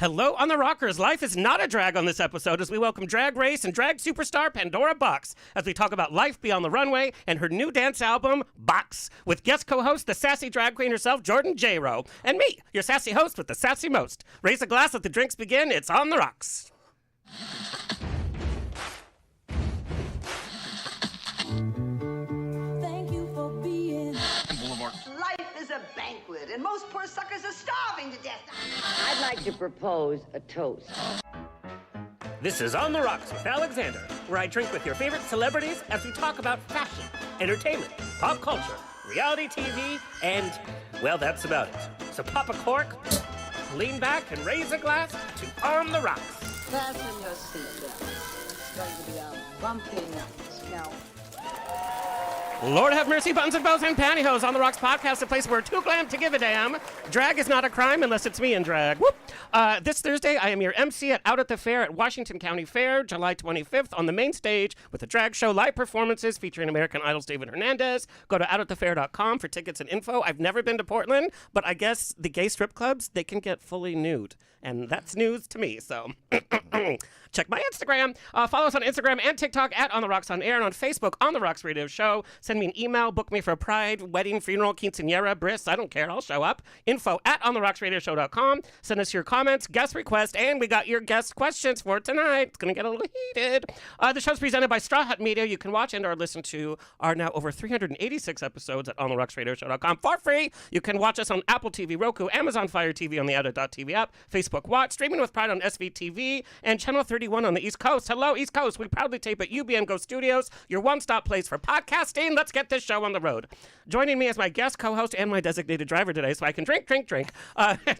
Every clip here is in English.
Hello on the Rockers. Life is not a drag on this episode as we welcome drag race and drag superstar Pandora Boxx as we talk about life beyond the runway and her new dance album, Boxx, with guest co-host, the sassy drag queen herself, Jordan Jayro, and me, your sassy host with the sassy most. Raise a glass, let the drinks begin. It's on the rocks. Thank you for being. Life is a banquet, and most poor suckers are starving to death. I'd like to propose a toast. This is On the Rocks with Alexander, where I drink with your favorite celebrities as we talk about fashion, entertainment, pop culture, reality TV, and, well, that's about it. So pop a cork, lean back, and raise a glass to On the Rocks. Fasten your seatbelt. It's going to be a bumpy night, Scout. Lord have mercy, buttons and bows and pantyhose. On the Rocks podcast, a place where we're too glam to give a damn. Drag is not a crime unless it's me in drag. Whoop. This Thursday, I am your MC at Out at the Fair at Washington County Fair, July 25th, on the main stage with a drag show, live performances featuring American Idol's David Hernandez. Go to outatthefair.com for tickets and info. I've never been to Portland, but I guess the gay strip clubs, they can get fully nude. And that's news to me, so check my Instagram. Follow us on Instagram and TikTok at On The Rocks On Air, and on Facebook, On The Rocks Radio Show. Send me an email, book me for a pride, wedding, funeral, quinceañera, bris, I don't care, I'll show up. Info at OnTheRocksRadioShow.com. Send us your comments, guest requests, and we got your guest questions for tonight. It's going to get a little heated. The show's presented by Straw Hut Media. You can watch and or listen to our now over 386 episodes at OnTheRocksRadioShow.com for free. You can watch us on Apple TV, Roku, Amazon Fire TV on the Out.TV app, Facebook Watch, streaming with pride on SVTV, and Channel 31 on the East Coast. Hello, East Coast. We proudly tape at UBM Go Studios, your one-stop place for podcasting. Let's get this show on the road. Joining me as my guest co-host and my designated driver today, so I can drink.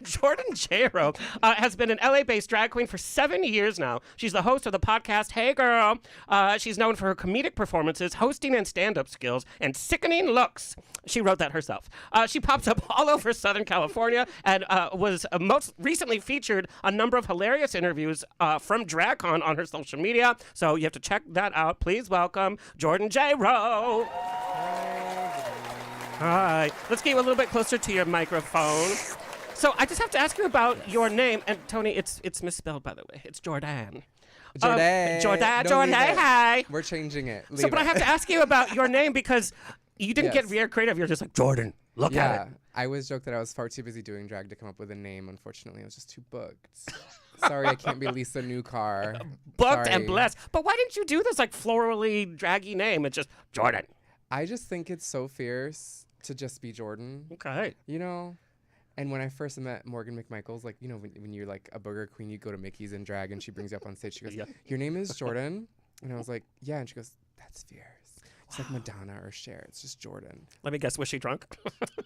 Jordan Jayro has been an LA-based drag queen for 7 years now. She's the host of the podcast Hey Girl. She's known for her comedic performances, hosting and stand-up skills, and sickening looks. She wrote that herself. She pops up all over Southern California and was most recently featured a number of hilarious interviews from DragCon on her social media. So you have to check that out. Please welcome Jordan Jayro. Hi. Let's get you a little bit closer to your microphone. So I just have to ask you about your name. And Tony, it's misspelled, by the way. It's Jordan. Jordan, hey. We're changing it. But I have to ask you about your name because you didn't get very creative. You're just like, Jordan, look at it. I was joked that I was far too busy doing drag to come up with a name. Unfortunately, I was just too booked. Sorry, I can't be Lisa Newcar. Booked and blessed. But why didn't you do this like florally draggy name? It's just Jordan. I just think it's so fierce to just be Jordan. Okay. You know? And when I first met Morgan McMichaels, like, you know, when you're like a booger queen, you go to Mickey's in drag and she brings you up on stage. She goes, your name is Jordan? And I was like, yeah. And she goes, that's fierce. It's like Madonna or Cher. It's just Jordan. Let me guess, was she drunk?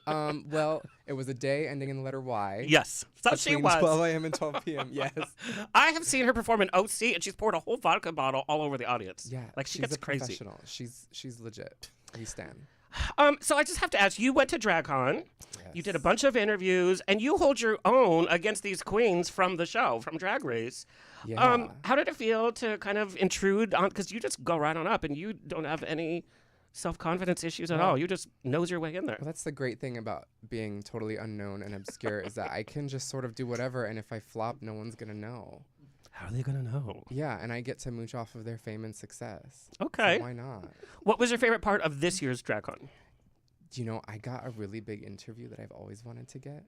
Well, it was a day ending in the letter Y. Yes. So she was. 12 a.m. and 12 p.m. Yes. I have seen her perform in OC, and she's poured a whole vodka bottle all over the audience. Yeah. Like, she she's gets a crazy. Professional. She's legit. We stand. So I just have to ask, you went to DragCon, Yes. you did a bunch of interviews, and you hold your own against these queens from the show, from Drag Race. Yeah. How did it feel to kind of intrude on, because you just go right on up, and you don't have any self-confidence issues at all. You just nose your way in there. Well, that's the great thing about being totally unknown and obscure is that I can just sort of do whatever, and if I flop, no one's going to know. How are they going to know? Yeah, and I get to mooch off of their fame and success. Okay. So why not? What was your favorite part of this year's DragCon? You know, I got a really big interview that I've always wanted to get,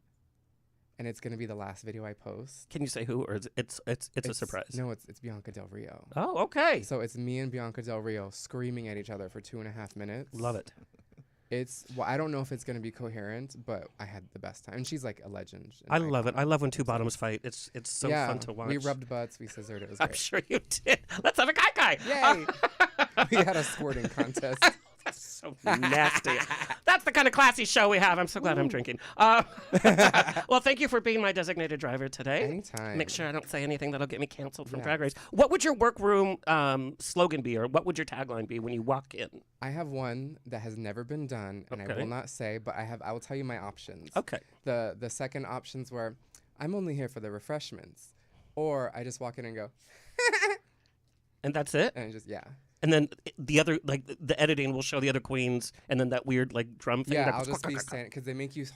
and it's going to be the last video I post. Can you say who, or is it's a surprise? No, it's Bianca Del Rio. Oh, okay. So it's me and Bianca Del Rio screaming at each other for 2.5 minutes. Love it. I don't know if it's going to be coherent, but I had the best time. And she's like a legend. I love it. I love when two bottoms fight. It's so fun to watch. We rubbed butts. We scissored. It was I'm great. sure you did. Let's have a guy. Yay! We had a squirting contest. That's so nasty. That's the kind of classy show we have. I'm so glad I'm drinking. Well, thank you for being my designated driver today. Anytime. Make sure I don't say anything that'll get me canceled from Drag Race. What would your workroom slogan be, or what would your tagline be when you walk in? I have one that has never been done, and I will not say, but I will tell you my options. Okay. The second options were, I'm only here for the refreshments, or I just walk in and go, and that's it? and just, And then the other, like, the editing will show the other queens, and then that weird, like, drum thing. Yeah, I'll just be standing, because they make you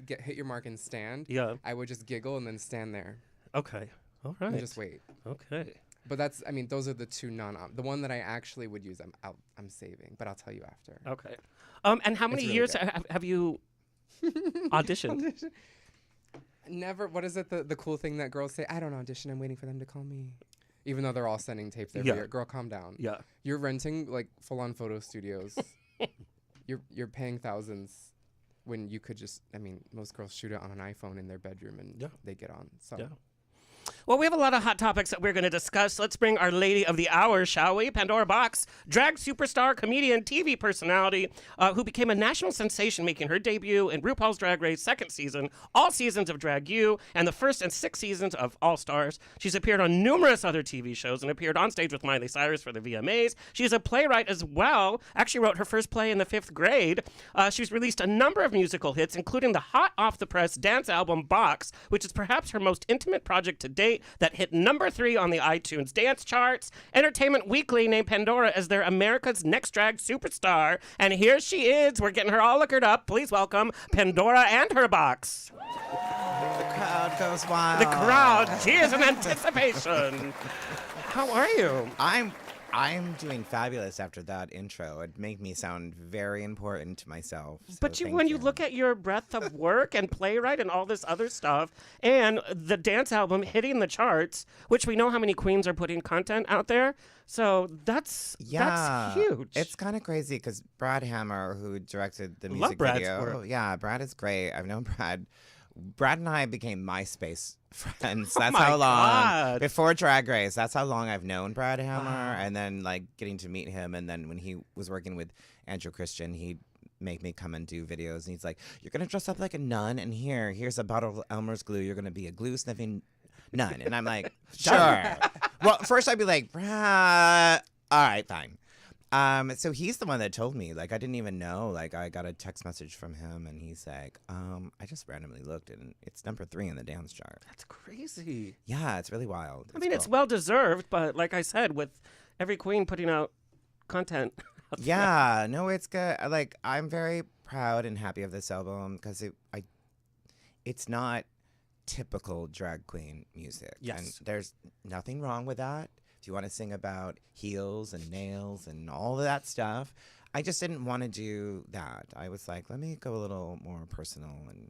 hit your mark and stand. Yeah. I would just giggle and then stand there. Okay. All right. And just wait. Okay. But that's, I mean, those are the two the one that I actually would use, I'm saving, but I'll tell you after. Okay. And how many really years good. have you auditioned? Never. What is it? The cool thing that girls say? I don't audition. I'm waiting for them to call me. Even though they're all sending tapes every Yeah. year. Girl, calm down. Yeah. You're renting like full-on photo studios. You're paying thousands when you could just. I mean, most girls shoot it on an iPhone in their bedroom and they get on. So. Yeah. Well, we have a lot of hot topics that we're going to discuss. Let's bring our lady of the hour, shall we? Pandora Boxx, drag superstar, comedian, TV personality, who became a national sensation, making her debut in RuPaul's Drag Race second season, all seasons of Drag U, and the first and sixth seasons of All Stars. She's appeared on numerous other TV shows and appeared on stage with Miley Cyrus for the VMAs. She's a playwright as well. Actually wrote her first play in the 5th grade. She's released a number of musical hits, including the hot off-the-press dance album Boxx, which is perhaps her most intimate project to date, that hit number 3 on the iTunes dance charts. Entertainment Weekly named Pandora as their America's Next Drag Superstar. And here she is. We're getting her all liquored up. Please welcome Pandora and her box. The crowd goes wild. The crowd cheers in anticipation. How are you? I'm doing fabulous after that intro. It made me sound very important to myself. So But thank when you look at your breadth of work and playwright and all this other stuff, and the dance album hitting the charts, which we know how many queens are putting content out there, so that's huge. It's kind of crazy because Brad Hammer, who directed the Love music Brad's video, work. yeah, Brad is great. I've known Brad. Brad and I became MySpace friends. That's my how long God. before Drag Race. That's how long I've known Brad Hammer, and then like getting to meet him, and then when he was working with Andrew Christian, he'd make me come and do videos, and he's like, "You're gonna dress up like a nun, and here's a bottle of Elmer's glue. You're gonna be a glue sniffing nun," and I'm like, "Sure." Well, first I'd be like, "Brad, all right, fine." So he's the one that told me, like, I didn't even know, like, I got a text message from him, and he's like, I just randomly looked, and it's number 3 in the dance chart. That's crazy. Yeah, it's really wild. I mean, it's well deserved, but like I said, with every queen putting out content. Yeah, no, it's good. Like, I'm very proud and happy of this album because it's not typical drag queen music. Yes. And there's nothing wrong with that. If you want to sing about heels and nails and all of that stuff, I just didn't want to do that. I was like, let me go a little more personal. And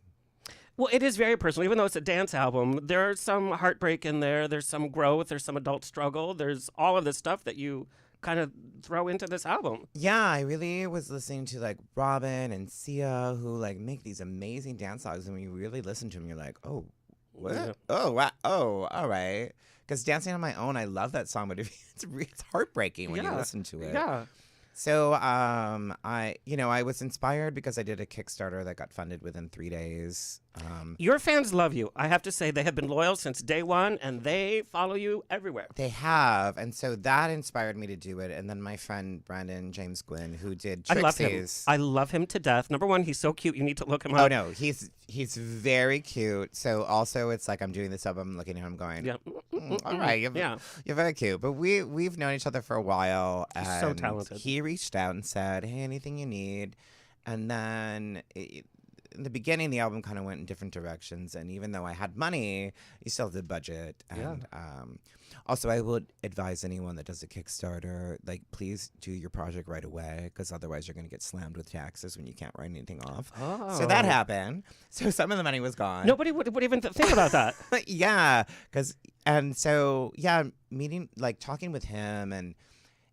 Well, it is very personal. Even though it's a dance album, there's some heartbreak in there. There's some growth. There's some adult struggle. There's all of this stuff that you kind of throw into this album. yeah, I really was listening to like Robin and Sia, who like make these amazing dance songs. And when you really listen to them, you're like, oh, what? Yeah. Oh, wow. Oh, all right. Because Dancing on My Own, I love that song, but it's heartbreaking when you listen to it. Yeah. So I was inspired because I did a Kickstarter that got funded within 3 days. Your fans love you. I have to say they have been loyal since day one, and they follow you everywhere. They have, and so that inspired me to do it. And then my friend Brandon James Gwynn, who did I love him. Trixie's. I love him to death. Number one, he's so cute. You need to look him up. Oh no, he's very cute. So also, it's like I'm doing this album, looking at him, going, Yeah. all right, Yeah. you're very cute. But we've known each other for a while, He's and so talented. he reached out and said, "Hey, anything you need," and then. In the beginning, the album kind of went in different directions, and even though I had money, you still have the budget. And also, I would advise anyone that does a Kickstarter, like, please do your project right away, because otherwise you're going to get slammed with taxes when you can't write anything off. Oh. So that happened. So some of the money was gone. Nobody would even think about that. Yeah, talking with him, and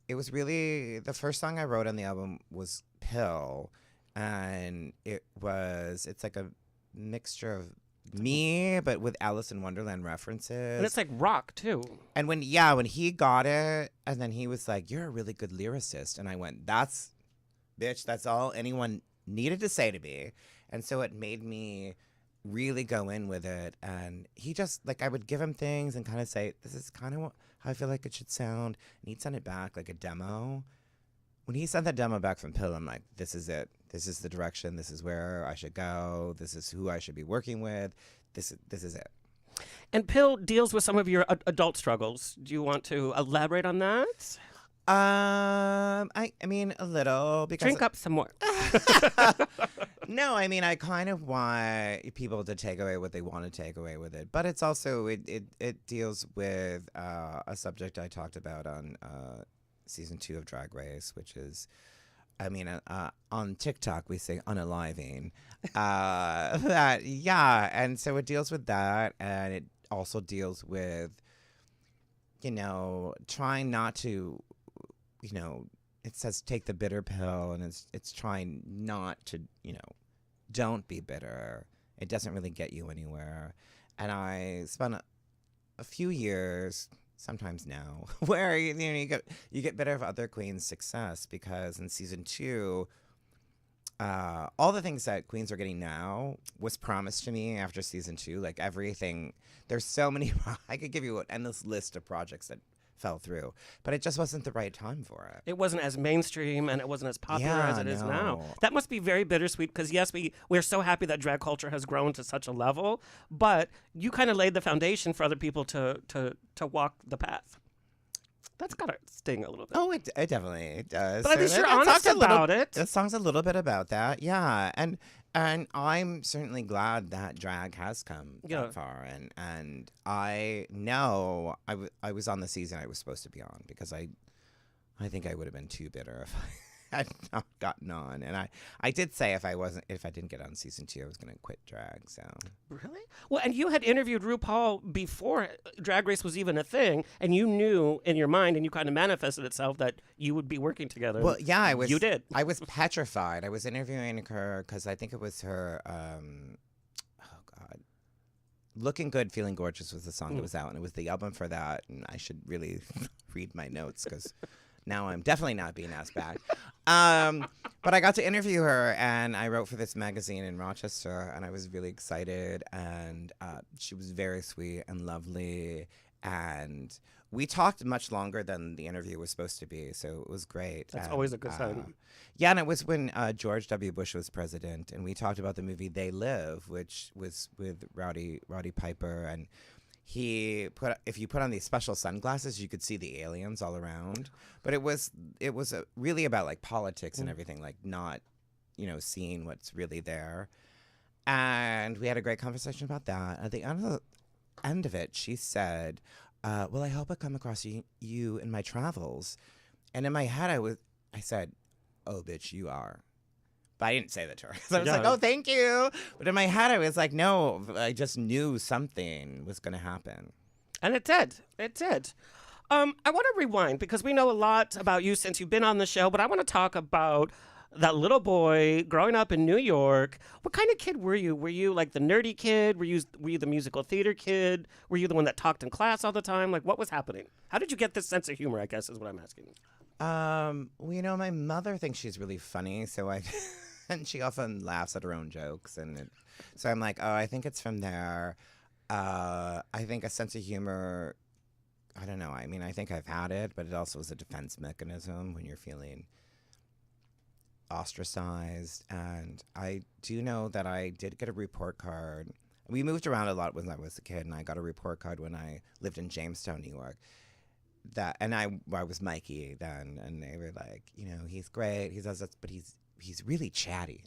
it was really, the first song I wrote on the album was Pill. And it's like a mixture of me, but with Alice in Wonderland references. And it's like rock, too. And when he got it, and then he was like, "You're a really good lyricist." And I went, that's all anyone needed to say to me. And so it made me really go in with it. And he just, like, I would give him things and kind of say, this is kind of how I feel like it should sound. And he'd send it back like a demo. When he sent that demo back from Pill, I'm like, this is it. This is the direction. This is where I should go. This is who I should be working with. This is it. And Pill deals with some of your adult struggles. Do you want to elaborate on that? I mean a little because Drink up some more. no, I mean I kind of want people to take away what they want to take away with it, but it's also it deals with a subject I talked about on season 2 of Drag Race, which is, I mean, on TikTok we say unaliving, that and so it deals with that, and it also deals with, you know, trying not to, you know, it says take the bitter pill, and it's trying not to, you know, don't be bitter. It doesn't really get you anywhere. And I spent a few years, sometimes now, where you know you get bitter of other queens' success, because in season 2, all the things that queens are getting now was promised to me after season 2. Like everything, there's so many. I could give you an endless list of projects that fell through, but it just wasn't the right time for it. It wasn't as mainstream and it wasn't as popular Yeah, as it is now. no. That must be very bittersweet because, yes, we're so happy that drag culture has grown to such a level, but you kind of laid the foundation for other people to walk the path. That's got to sting a little bit. Oh, it definitely does. But at least you're that honest song's a little- about it. The song's a little bit about that, yeah. And I'm certainly glad that drag has come Yeah. that far. And I know I was on the season I was supposed to be on, because I think I would have been too bitter if I had not gotten on. And I did say if I didn't get on season 2, I was going to quit drag. So Really? Well, and you had interviewed RuPaul before Drag Race was even a thing, and you knew in your mind, and you kind of manifested itself that you would be working together. well, yeah, I was. You did. I was petrified. I was interviewing her because I think it was her. Oh God, "Looking Good, Feeling Gorgeous" was the song that was out, and it was the album for that. And I should really read my notes, because now I'm definitely not being asked back. But I got to interview her, and I wrote for this magazine in Rochester, and I was really excited. And she was very sweet and lovely, and we talked much longer than the interview was supposed to be, so it was great. That's And, always a good sign. Yeah, and it was when George W. Bush was president, and we talked about the movie They Live, which was with Rowdy Piper, and if you put on these special sunglasses, you could see the aliens all around. But it was really about like politics and everything, like not, you know, seeing what's really there. And we had a great conversation about that. At the end of it, she said, well, I hope I come across you in my travels. And in my head, I said, oh, bitch, you are. But I didn't say that to her. So I was like, oh, thank you. But in my head, I was like, no, I just knew something was going to happen. And it did. It did. I want to rewind because we know a lot about you since you've been on the show, but I want to talk about that little boy growing up in New York. What kind of kid were you? Were you like the nerdy kid? Were you the musical theater kid? Were you the one that talked in class all the time? Like, what was happening? How did you get this sense of humor, I guess, is what I'm asking. Well, you know, my mother thinks she's really funny, so and she often laughs at her own jokes, so I'm like, oh, I think it's from there. I think a sense of humor, I don't know. I mean, I think I've had it, but it also is a defense mechanism when you're feeling ostracized. And I do know that I did get a report card. We moved around a lot when I was a kid, and I got a report card when I lived in Jamestown, New York. And I was Mikey then, and they were like, you know, he's great, he does this, but he's really chatty.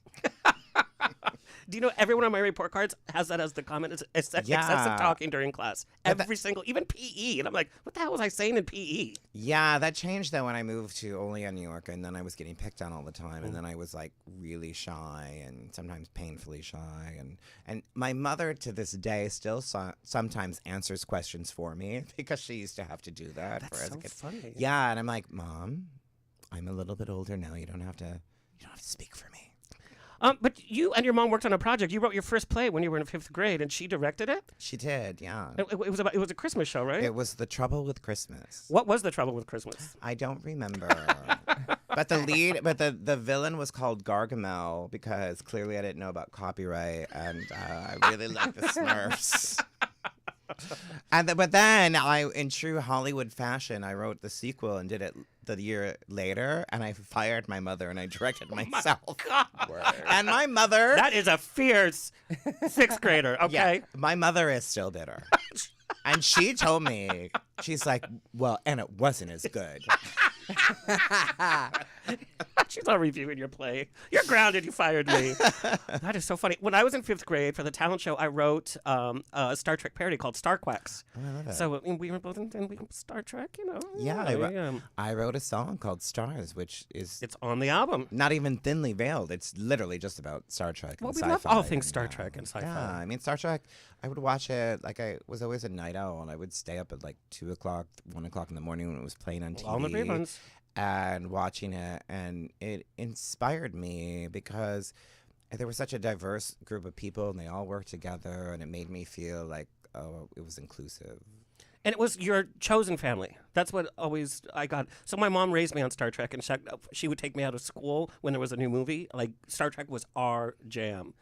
Do you know everyone on my report cards has that as the comment? It's excessive talking during class. Every single, even PE. And I'm like, what the hell was I saying in PE? Yeah, that changed though when I moved to Olean, New York, and then I was getting picked on all the time, and then I was like really shy and sometimes painfully shy, and my mother to this day still sometimes answers questions for me because she used to have to do that. That's as so a kid. funny. Yeah, and I'm like, Mom, I'm a little bit older now. You don't have to speak for me. But you and your mom worked on a project. You wrote your first play when you were in 5th grade, and she directed it? She did, yeah. It was a Christmas show, right? It was The Trouble with Christmas. What was the trouble with Christmas? I don't remember. But the villain was called Gargamel because clearly I didn't know about copyright, and I really liked the Smurfs. But then in true Hollywood fashion, I wrote the sequel and did it the year later, and I fired my mother and I directed myself. God. And my mother, That is a fierce 6th grader, okay? yeah, my mother is still bitter. And she told me, she's like, well, and it wasn't as good. She's not reviewing your play. You're grounded. You fired me. That is so funny. When I was in 5th grade for the talent show, I wrote a Star Trek parody called Star Quacks. Oh, I love it. So we were both in Star Trek, you know. Yeah, I wrote a song called Stars, which is it's on the album. not even thinly veiled. It's literally just about Star Trek and Well, we sci-fi. love all things Star Trek and sci-fi. Yeah, I mean, Star Trek, I would watch it, like I was always a night owl, and I would stay up at like 2 o'clock, 1 o'clock in the morning when it was playing on TV. All the reruns. And watching it, and it inspired me because there was such a diverse group of people, and they all worked together, and it made me feel like, oh, it was inclusive. And it was your chosen family. That's what always I got. So my mom raised me on Star Trek, and she would take me out of school when there was a new movie. Like, Star Trek was our jam.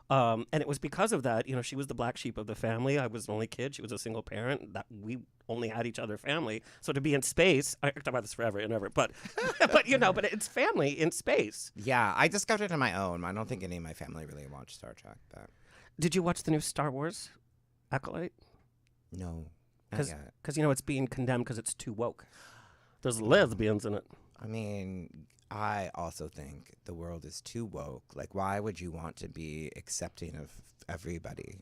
And it was because of that, you know, she was the black sheep of the family. I was the only kid. She was a single parent. That we only had each other family. So to be in space, I talk about this forever and ever, but but it's family in space. Yeah, I discovered it on my own. I don't think any of my family really watched Star Trek, but Did you watch the new Star Wars Acolyte? no, not yet. Because, you know, it's being condemned because it's too woke. There's lesbians in it. I mean, I also think the world is too woke. Like, why would you want to be accepting of everybody?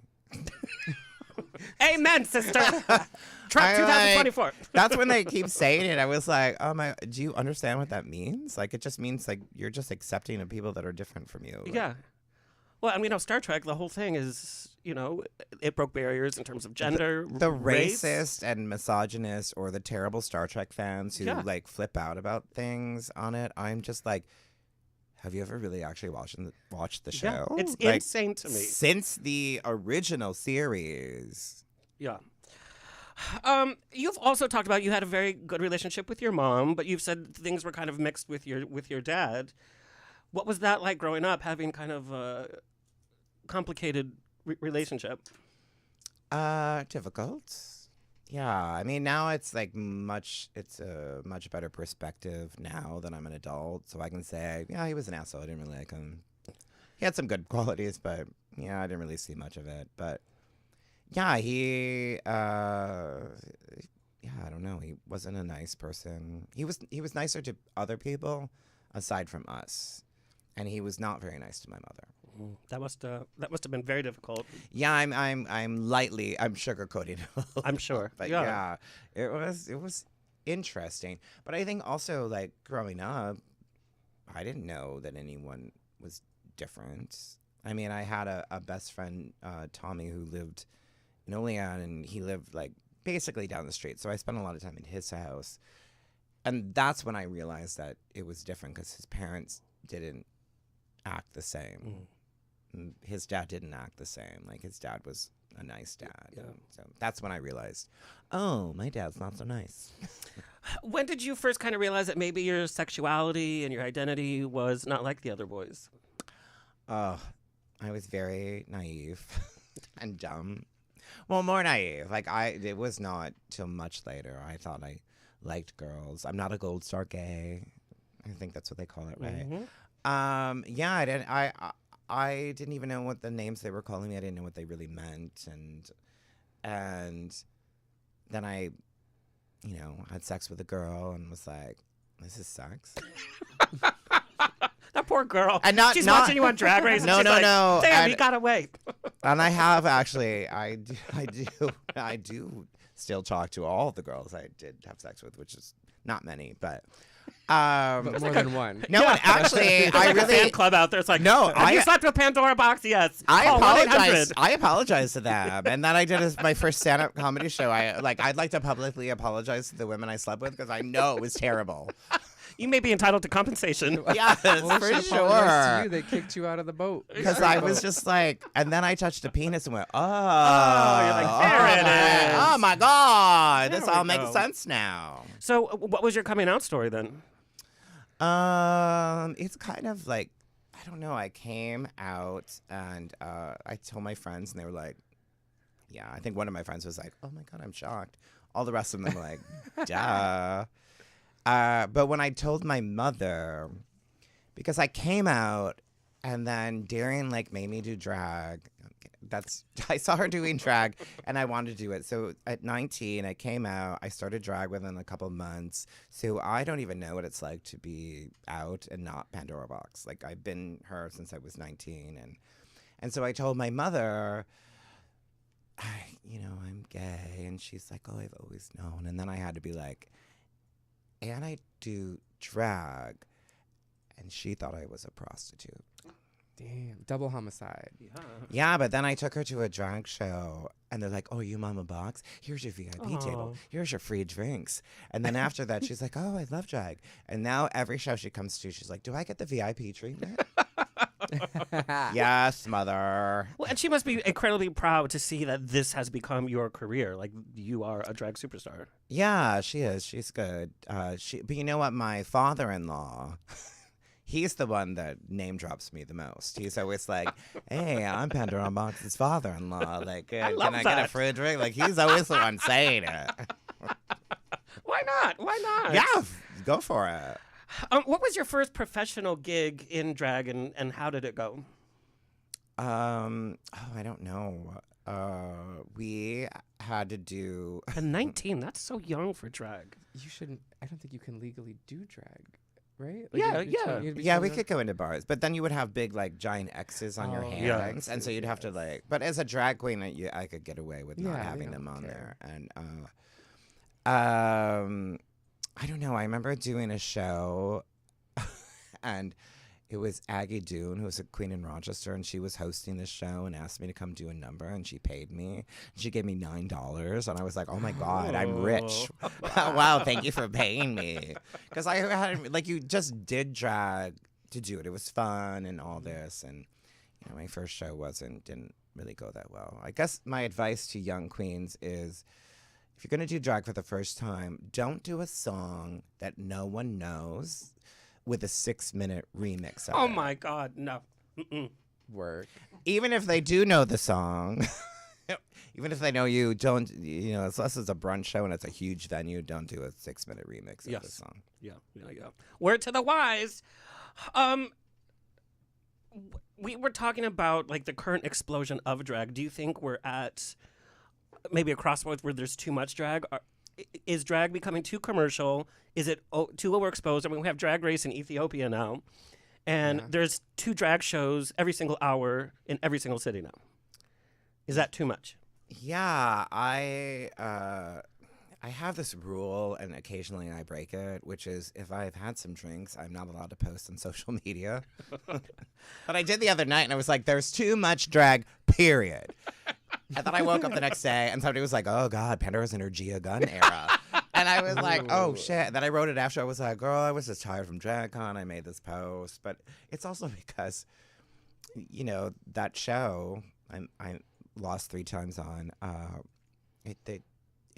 Amen, sister. Trump 2024. That's when they keep saying it. I was like, oh my, do you understand what that means? Like, it just means like you're just accepting of people that are different from you. Like, Yeah. Well, I mean, Star Trek, the whole thing is, you know, it broke barriers in terms of gender, the race. racist and misogynist or the terrible Star Trek fans who like flip out about things on it. I'm just like, have you ever really actually watched the show? Yeah, it's Like, insane to me. Since the original series. Yeah. You've also talked about you had a very good relationship with your mom, but you've said things were kind of mixed with your dad. What was that like growing up, having kind of a complicated relationship? Difficult. Yeah, I mean, now it's like it's a much better perspective now that I'm an adult, so I can say, yeah, he was an asshole. I didn't really like him. He had some good qualities, but yeah, I didn't really see much of it. But yeah, I don't know. He wasn't a nice person. He was nicer to other people aside from us, and he was not very nice to my mother. That must have been very difficult. Yeah, I'm sugarcoating it a little, I'm sure. but yeah, it was interesting. But I think also, like, growing up, I didn't know that anyone was different. I mean, I had a best friend, Tommy, who lived in Olean, and he lived like basically down the street. So I spent a lot of time in his house, and that's when I realized that it was different because his parents didn't act the same. His dad didn't act the same. Like, his dad was a nice dad. Yeah. So that's when I realized, oh, my dad's not so nice. When did you first kind of realize that maybe your sexuality and your identity was not like the other boys? Oh, I was very naive and dumb. Well, more naive. Like, it was not till much later. I thought I liked girls. I'm not a gold star gay. I think that's what they call it, right? Yeah, I didn't even know what the names they were calling me. I didn't know what they really meant, and then I, had sex with a girl and was like, "This is sex." That poor girl. And she's watching you on Drag Race. No, and she's no. Damn, he got away. And I have actually, I do still talk to all the girls I did have sex with, which is not many, but. But more than one. No, and actually, There's like a fan club out there. It's like, no, have you slept with Pandora Boxx? Yes. I Call apologize. 1-800. I apologize to them, and then I did my first stand-up comedy show. I'd like to publicly apologize to the women I slept with because I know it was terrible. You may be entitled to compensation. Yes, Well, for she apologized to sure. you. They kicked you out of the boat. Because I was just like, and then I touched a penis and went, oh, you're like, there it is. Oh my God, There this we all makes go. sense now. So, what was your coming out story then? It's kind of like, I don't know. I came out and I told my friends, and they were like, yeah. I think one of my friends was like, oh my God, I'm shocked. All the rest of them were like, duh. But when I told my mother, because I came out And then Darian like made me do drag. I saw her doing drag and I wanted to do it. So at 19, I came out. I started drag within a couple months. So I don't even know what it's like to be out and not Pandora Boxx. Like I've been her since I was 19, and so I told my mother, I'm gay, and she's like, oh, I've always known. And then I had to be like, and I do drag, and she thought I was a prostitute. Damn, double homicide. Yeah, but then I took her to a drag show, and they're like, oh, you Mama Boxx? Here's your VIP table. Here's your free drinks. And then after that, she's like, oh, I love drag. And now every show she comes to, she's like, do I get the VIP treatment? Yes, mother. Well, and she must be incredibly proud to see that this has become your career. Like, you are a drag superstar. Yeah, she is. She's good. But you know what? My father-in-law... He's the one that name drops me the most. He's always like, hey, I'm Pandora Boxx's father-in-law. Like, can I get a free drink? Like, he's always the one saying it. Why not? Why not? Yeah, go for it. What was your first professional gig in drag, and how did it go? I don't know. We had to do... At 19, that's so young for drag. You shouldn't. I don't think you can legally do drag. Right? Yeah, we could go into bars, but then you would have big, like, giant X's on your hands, and so you'd have to, like... But as a drag queen, I could get away with not having them on there. And, I don't know. I remember doing a show, and it was Aggie Doon, who was a queen in Rochester, and she was hosting the show and asked me to come do a number, and she paid me. She gave me $9, and I was like, oh, my God, I'm rich. Wow, thank you for paying me. Because I had, like, you just did drag to do it. It was fun and all this, and, my first show didn't really go that well. I guess my advice to young queens is, if you're going to do drag for the first time, don't do a song that no one knows with a 6-minute remix of Oh, it. my God, no. Work. Even if they do know the song, even if they know you, don't, unless it's a brunch show and it's a huge venue, don't do a 6-minute remix of the song. Yeah. Word to the wise. We were talking about, like, the current explosion of drag. Do you think we're at maybe a crossroads where there's too much drag? Is drag becoming too commercial? Is it too overexposed? I mean, we have Drag Race in Ethiopia now, and there's 2 drag shows every single hour in every single city now. Is that too much? Yeah, I have this rule, and occasionally I break it, which is if I've had some drinks, I'm not allowed to post on social media. But I did the other night, and I was like, there's too much drag, period. And then I woke up the next day, and somebody was like, oh, God, Pandora's in her Gia Gunn era. And I was like, oh, shit. And then I wrote it after. I was like, girl, I was just tired from DragCon. I made this post. But it's also because, that show I lost 3 times on, it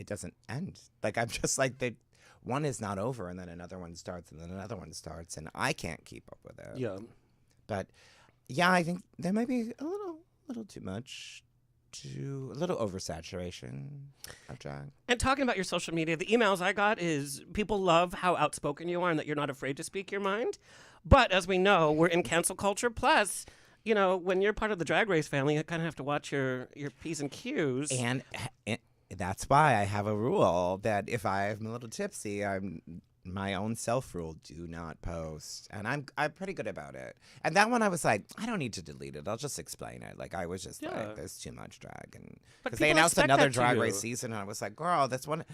doesn't end. Like, I'm just like, one is not over, and then another one starts, and then another one starts, and I can't keep up with it. Yeah. But, yeah, I think there might be a little too much. A little oversaturation of drag. And talking about your social media, the emails I got is people love how outspoken you are and that you're not afraid to speak your mind. But as we know, we're in cancel culture. Plus, when you're part of the Drag Race family, you kind of have to watch your P's and Q's. And that's why I have a rule that if I'm a little tipsy, I'm my own self-rule, do not post. And I'm pretty good about it. And that one I was like, I don't need to delete it. I'll just explain it. Like, I was just like, there's too much drag. And because they announced another Drag Race season, and I was like, girl, this one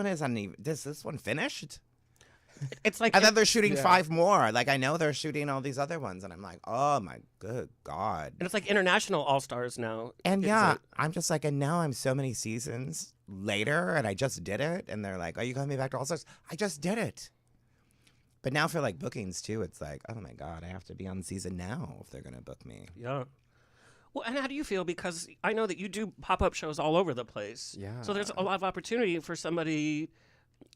is uneven. This one finished? It's like, and then they're shooting 5 more. Like, I know they're shooting all these other ones, and I'm like, oh my good God. And it's like international all-stars now. And I'm just like, and now I'm so many seasons later, and I just did it, and they're like, oh, you got me back to all-stars? I just did it. But now for, like, bookings, too, it's like, oh my God, I have to be on season now if they're going to book me. Yeah. Well, and how do you feel? Because I know that you do pop-up shows all over the place. Yeah. So there's a lot of opportunity for somebody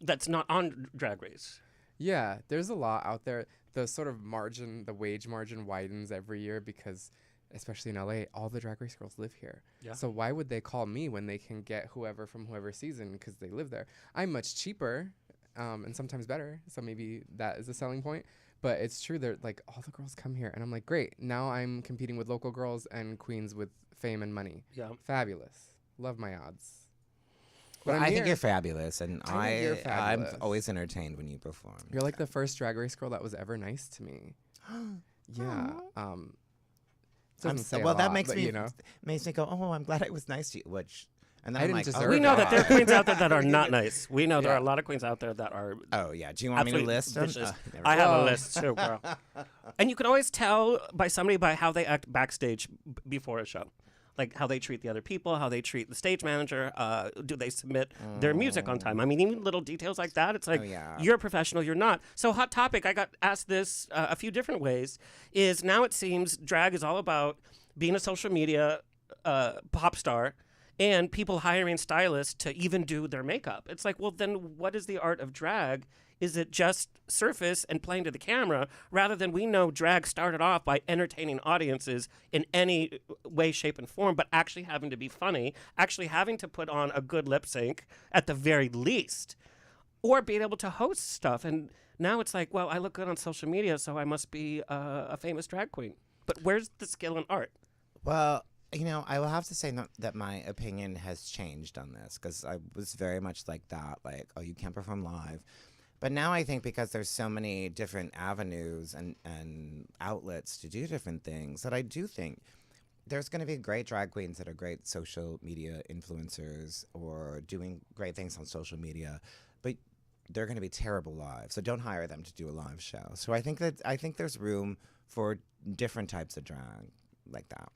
that's not on Drag Race. Yeah, there's a lot out there. The sort of margin, the wage margin widens every year because, especially in LA, all the Drag Race girls live here. Yeah. So why would they call me when they can get whoever from whoever season because they live there? I'm much cheaper and sometimes better. So maybe that is a selling point. But it's true. They're like, all the girls come here. And I'm like, great. Now I'm competing with local girls and queens with fame and money. Yeah. Fabulous. Love my odds. But Well, I'm I think here. you're fabulous, and I think you're I'm fabulous. always entertained when you perform. You're like the first Drag Race girl that was ever nice to me. Yeah. Doesn't say a well, that lot, makes but, me you know. makes me go, oh, I'm glad I was nice to you. Which, and then I I'm didn't like, deserve oh, We know that there are God. queens out there that are not nice. We know there Yeah. are a lot of queens out there that are oh yeah. Do you want me to absolutely list them? vicious. Never I mind. have a Whoa. list too, girl. And you can always tell by somebody by how they act backstage before a show. Like how they treat the other people, how they treat the stage manager. Do they submit their music on time? I mean, even little details like that. It's like, yeah. you're a professional, you're not. So Hot Topic, I got asked this a few different ways, is now it seems drag is all about being a social media pop star and people hiring stylists to even do their makeup. It's like, well, then what is the art of drag? Is it just surface and playing to the camera rather than we know drag started off by entertaining audiences in any way, shape, and form, but actually having to be funny, actually having to put on a good lip sync at the very least, or being able to host stuff. And now it's like, well, I look good on social media, so I must be a famous drag queen. But where's the skill and art? Well, you know, I will have to say that my opinion has changed on this because I was very much like that, like, oh, you can't perform live. But now I think because there's so many different avenues and outlets to do different things that I do think there's going to be great drag queens that are great social media influencers or doing great things on social media, but they're going to be terrible live. So don't hire them to do a live show. So I think there's room for different types of drag like that.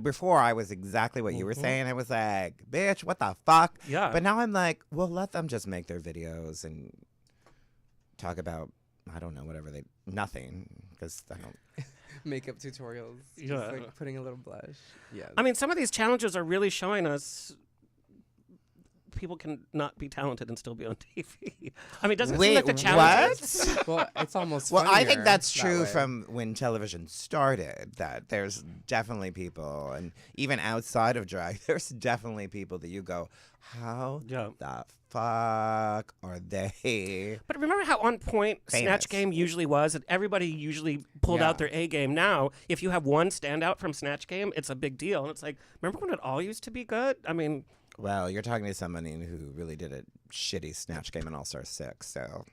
Before I was exactly what you were saying. I was like, bitch, what the fuck? Yeah. But now I'm like, well, let them just make their videos and talk about, I don't know, whatever nothing, because I don't. Makeup tutorials. Yeah. Just like putting a little blush. Yeah. I mean, some of these challenges are really showing us people can not be talented and still be on TV. I mean, doesn't it seem like the challenges? what? Well, it's almost Well, I think funnier that's that true way. from when television started, that there's definitely people, and even outside of drag, there's definitely people that you go, how Yeah. the fuck are they? But remember how on point Famous. Snatch Game usually was, and everybody usually pulled Yeah. out their A game. Now, if you have one standout from Snatch Game, it's a big deal. And it's like, remember when it all used to be good? I mean, Well, you're talking to somebody who really did a shitty Snatch Game in All-Star 6, so.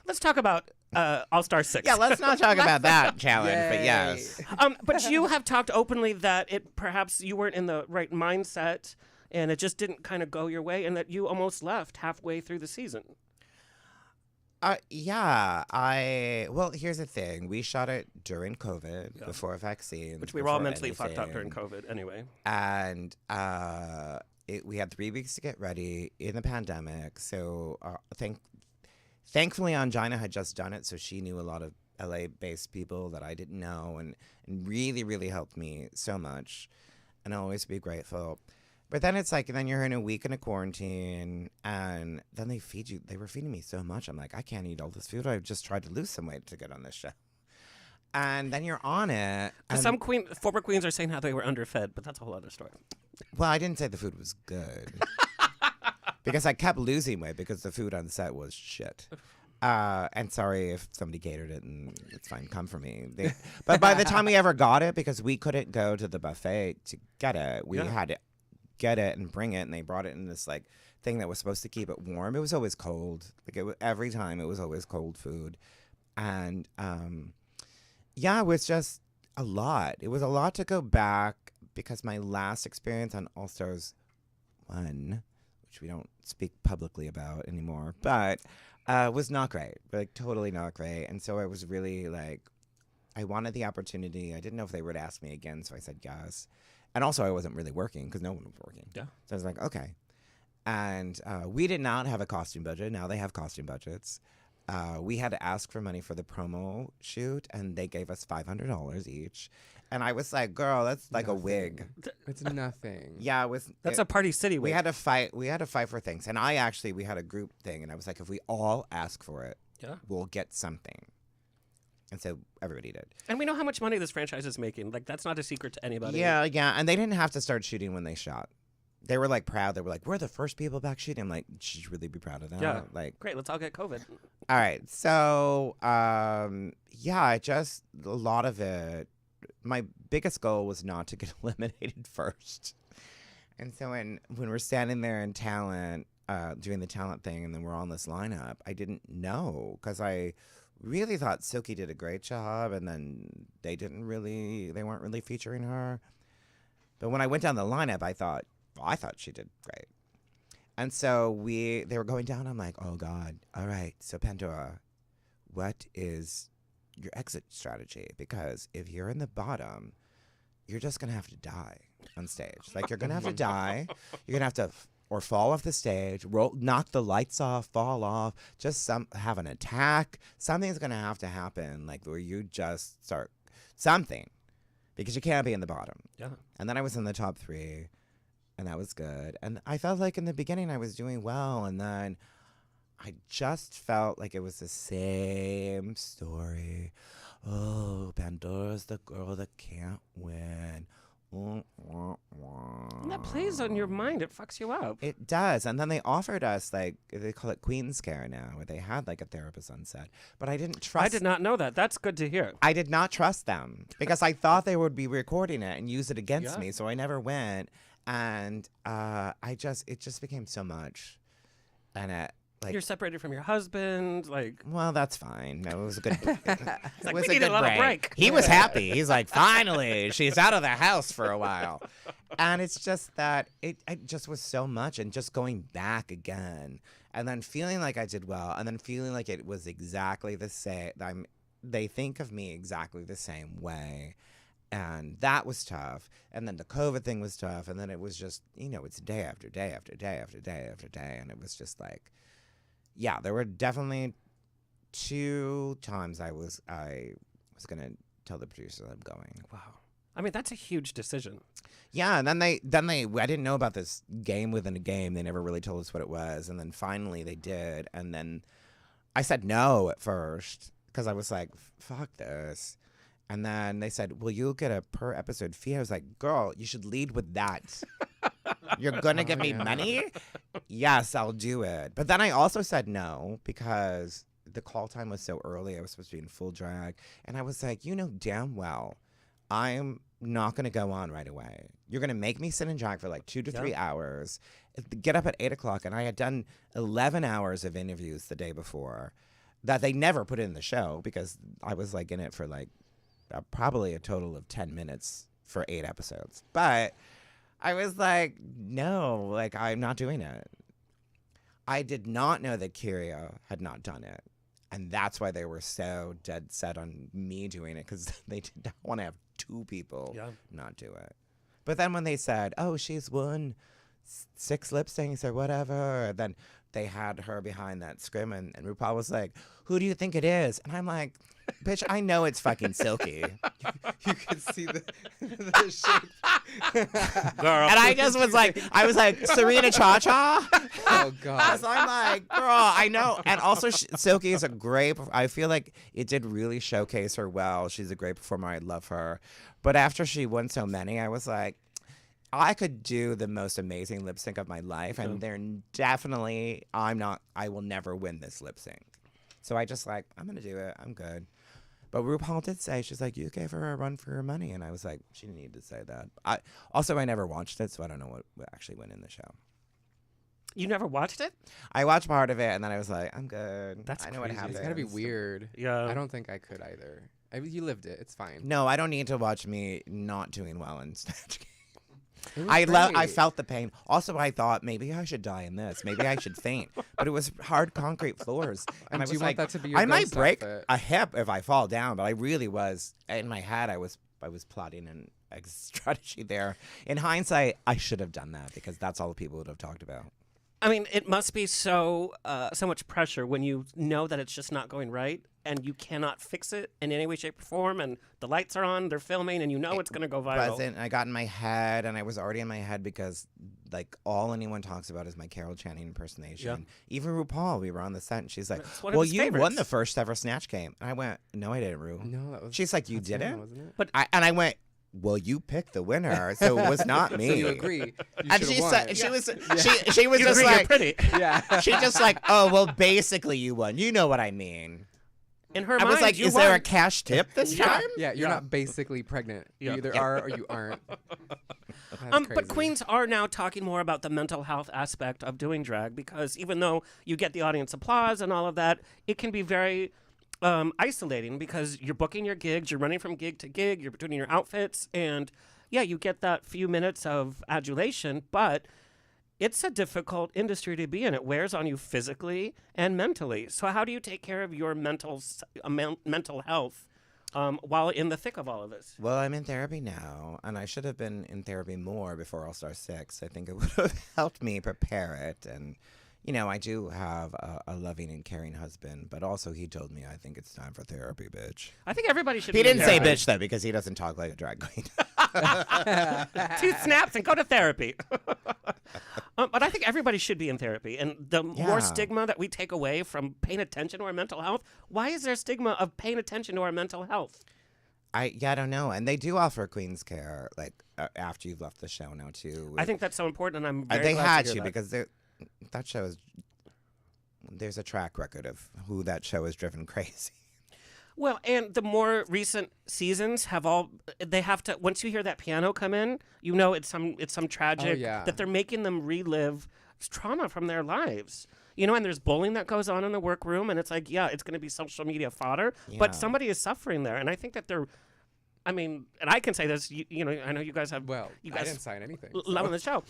let's talk about All-Star 6. Yeah, let's not talk about that challenge, but Yay. yes. But you have talked openly that it perhaps you weren't in the right mindset and it just didn't kind of go your way and that you almost left halfway through the season. Yeah, well, here's the thing. We shot it during COVID, before vaccines. Which we were all before mentally fucked up during anything. COVID anyway. And we had 3 weeks to get ready in the pandemic. So thankfully, Angina had just done it, so she knew a lot of LA-based people that I didn't know, and really, really helped me so much. And I'll always be grateful. But then it's like, then you're in a week in a quarantine, and then they feed you. They were feeding me so much. I'm like, I can't eat all this food. I've just tried to lose some weight to get on this show. And then you're on it. And, Some former queens are saying how they were underfed, but that's a whole other story. well, I didn't say the food was good. Because I kept losing weight because the food on set was shit. And sorry if somebody catered it, and it's fine, come for me. But by the time we ever got it, because we couldn't go to the buffet to get it, we had to get it and bring it, and they brought it in this like thing that was supposed to keep it warm. It was always cold. Like every time it was always cold food. And it was just a lot. It was a lot to go back because my last experience on All Stars 1, which we don't speak publicly about anymore, but was not great, like totally not great. And so I was really like, I wanted the opportunity. I didn't know if they would ask me again, so I said yes. And also I wasn't really working because no one was working. Yeah. So I was like, okay. And we did not have a costume budget. Now they have costume budgets. We had to ask for money for the promo shoot, and they gave us $500 each. And I was like, girl, that's like a wig. It's nothing. Yeah, it was. That's a Party City We wig. had to fight. We had to fight for things. And we had a group thing, and I was like, if we all ask for it, we'll get something. And so everybody did. And we know how much money this franchise is making. Like, that's not a secret to anybody. Yeah. And they didn't have to start shooting when they shot. They were like proud. They were like, we're the first people back shooting. I'm like, should you really be proud of that? Yeah. Like, Great, let's all get COVID. All right. So, yeah, a lot of it, my biggest goal was not to get eliminated first. And so when we're standing there in talent, doing the talent thing, and then we're on this lineup, I didn't know because I really thought Silky did a great job, and then they weren't really featuring her. But when I went down the lineup, I thought she did great. And so they were going down. I'm like, oh God, all right. So Pandora, what is your exit strategy? Because if you're in the bottom, you're just gonna have to die on stage. Like you're gonna have to die. You're gonna have to or fall off the stage, knock the lights off, fall off, just have an attack. Something's gonna have to happen, like where you just start something, because you can't be in the bottom. Yeah. And then I was in the top 3, and that was good. And I felt like in the beginning I was doing well, and then I just felt like it was the same story. Oh, Pandora's the girl that can't win. And that plays on your mind. It fucks you up. It does. And then they offered us, like, they call it Queen's Care now, where they had, like, a therapist on set. But I didn't trust. I did not know that. That's good to hear. I did not trust them because I thought they would be recording it and use it against Yeah. me. So I never went. And it just became so much. And like, you're separated from your husband. Like, well, that's fine. No, it was a good. It was we need a little break. He was happy. He's like, finally, she's out of the house for a while, and it's just that it just was so much, and just going back again, and then feeling like I did well, and then feeling like it was exactly the same. They think of me exactly the same way, and that was tough. And then the COVID thing was tough, and then it was just, it's day after day after day after day after day, and it was just like. Yeah, there were definitely 2 times I was gonna tell the producer that I'm going. wow. I mean, that's a huge decision. Yeah, and then I didn't know about this game within a game. They never really told us what it was, and then finally they did, and then I said no at first because I was like, fuck this. And then they said, well, you'll get a per episode fee. I was like, girl, you should lead with that. You're going to give me money? Yes, I'll do it. But then I also said no because the call time was so early. I was supposed to be in full drag. And I was like, damn well, I'm not going to go on right away. You're going to make me sit in drag for like 2 to 3 hours, get up at 8 o'clock. And I had done 11 hours of interviews the day before that they never put in the show because I was like in it for like probably a total of 10 minutes for 8 episodes. But I was like, no, like, I'm not doing it. I did not know that Kyria had not done it. And that's why they were so dead set on me doing it, because they did not want to have 2 people not do it. But then when they said, oh, she's won 6 lip syncs or whatever, and then they had her behind that scrim, and RuPaul was like, who do you think it is? And I'm like, bitch, I know it's fucking Silky. You could see the shape. Girl. And I was like, Serena Cha-Cha? Oh, God. So I'm like, girl, I know. And also, Silky is I feel like it did really showcase her well. She's a great performer. I love her. But after she won so many, I was like, I could do the most amazing lip sync of my life. And they're definitely, I will never win this lip sync. So I just I'm going to do it. I'm good. But RuPaul did say, she's like, you gave her a run for her money. And I was like, she didn't need to say that. I never watched it, so I don't know what actually went in the show. You never watched it? I watched part of it, and then I was like, I'm good. That's I know what crazy. happened. It's gotta be weird. Yeah. I don't think I could either. You lived it. It's fine. No, I don't need to watch me not doing well in Snatch Game. It was I great. felt the pain. Also, I thought maybe I should die in this. Maybe I should faint. But it was hard concrete floors, and I do was you want like, that to be your I might ghost break outfit? a hip if I fall down. But I really was in my head. I was plotting a strategy there. In hindsight, I should have done that because that's all the people would have talked about. I mean, it must be so much pressure when you know that it's just not going right and you cannot fix it in any way, shape, or form. And the lights are on, they're filming, and you know it's going to go viral. Wasn't. I got in my head, and I was already in my head because, like, all anyone talks about is my Carol Channing impersonation. Even RuPaul, we were on the set, and she's like, It's one of well, his you won favorites. the first ever Snatch Game. And I went, no, I didn't, Ru. No, that was. She's like, you that's him, didn't? wasn't it? But And I went, well, you picked the winner, so it was not me. So you agree? You And should've she won. said, she was You just agree, you're like, pretty. Yeah. she just like, oh, well, basically you won. You know what I mean. In her I mind, was like, you is there a won. cash tip this time? Yeah, you're not basically pregnant. Yeah. You either are or you aren't. That's But crazy. queens are now talking more about the mental health aspect of doing drag because even though you get the audience applause and all of that, it can be very isolating because you're booking your gigs, you're running from gig to gig, you're doing your outfits, and yeah, you get that few minutes of adulation, but it's a difficult industry to be in. It wears on you physically and mentally. So how do you take care of your mental health while in the thick of all of this? Well, I'm in therapy now, and I should have been in therapy more before All Star 6. I think it would have helped me prepare it. And, you know, I do have a loving and caring husband, but also he told me, I think it's time for therapy, bitch. I think everybody should He be in didn't say therapy. bitch, though, because he doesn't talk like a drag queen. 2 snaps and go to therapy. But I think everybody should be in therapy. And the Yeah. more stigma that we take away from paying attention to our mental health, why is there stigma of paying attention to our mental health? I don't know. And they do offer Queen's Care, like, after you've left the show now, too. I think that's so important, and I'm very They glad had to to hear that. because that show is. There's a track record of who that show has driven crazy. Well, and the more recent seasons they have to, once you hear that piano come in, you know it's some tragic, yeah. that they're making them relive trauma from their lives. You know, and there's bullying that goes on in the workroom, and it's like, yeah, it's going to be social media fodder, but Yeah. somebody is suffering there. And I think that I mean, and I can say this, you know, I know you guys have, Well, you I guys didn't sign anything. loving the show.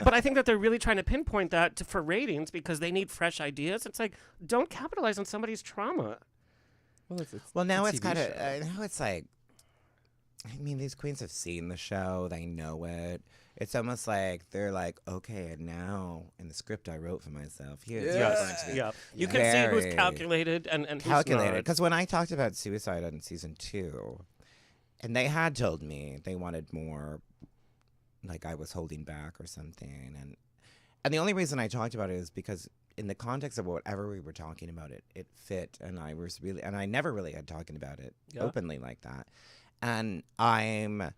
But I think that they're really trying to pinpoint that for ratings because they need fresh ideas. It's like, don't capitalize on somebody's trauma. Well, now a it's TV kind of show. now it's like, I mean, these queens have seen the show, they know it. It's almost like they're like, okay, and now in the script I wrote for myself, here's Yes. what's going to be Yeah. You can see who's Very calculated and who's calculated. not. Because when I talked about suicide on season 2, and they had told me they wanted more, like I was holding back or something, and the only reason I talked about it is because in the context of whatever we were talking about, it fit, and I never really had talking about it Yeah. openly like that, and I'm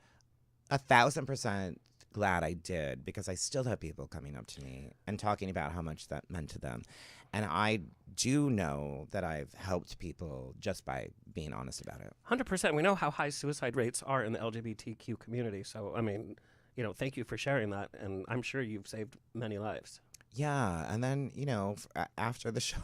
1,000% glad I did because I still have people coming up to me and talking about how much that meant to them, and I do know that I've helped people just by being honest about it. 100%. We know how high suicide rates are in the LGBTQ community. So, I mean, you know, thank you for sharing that. And I'm sure you've saved many lives. Yeah, and then, you know, after the show,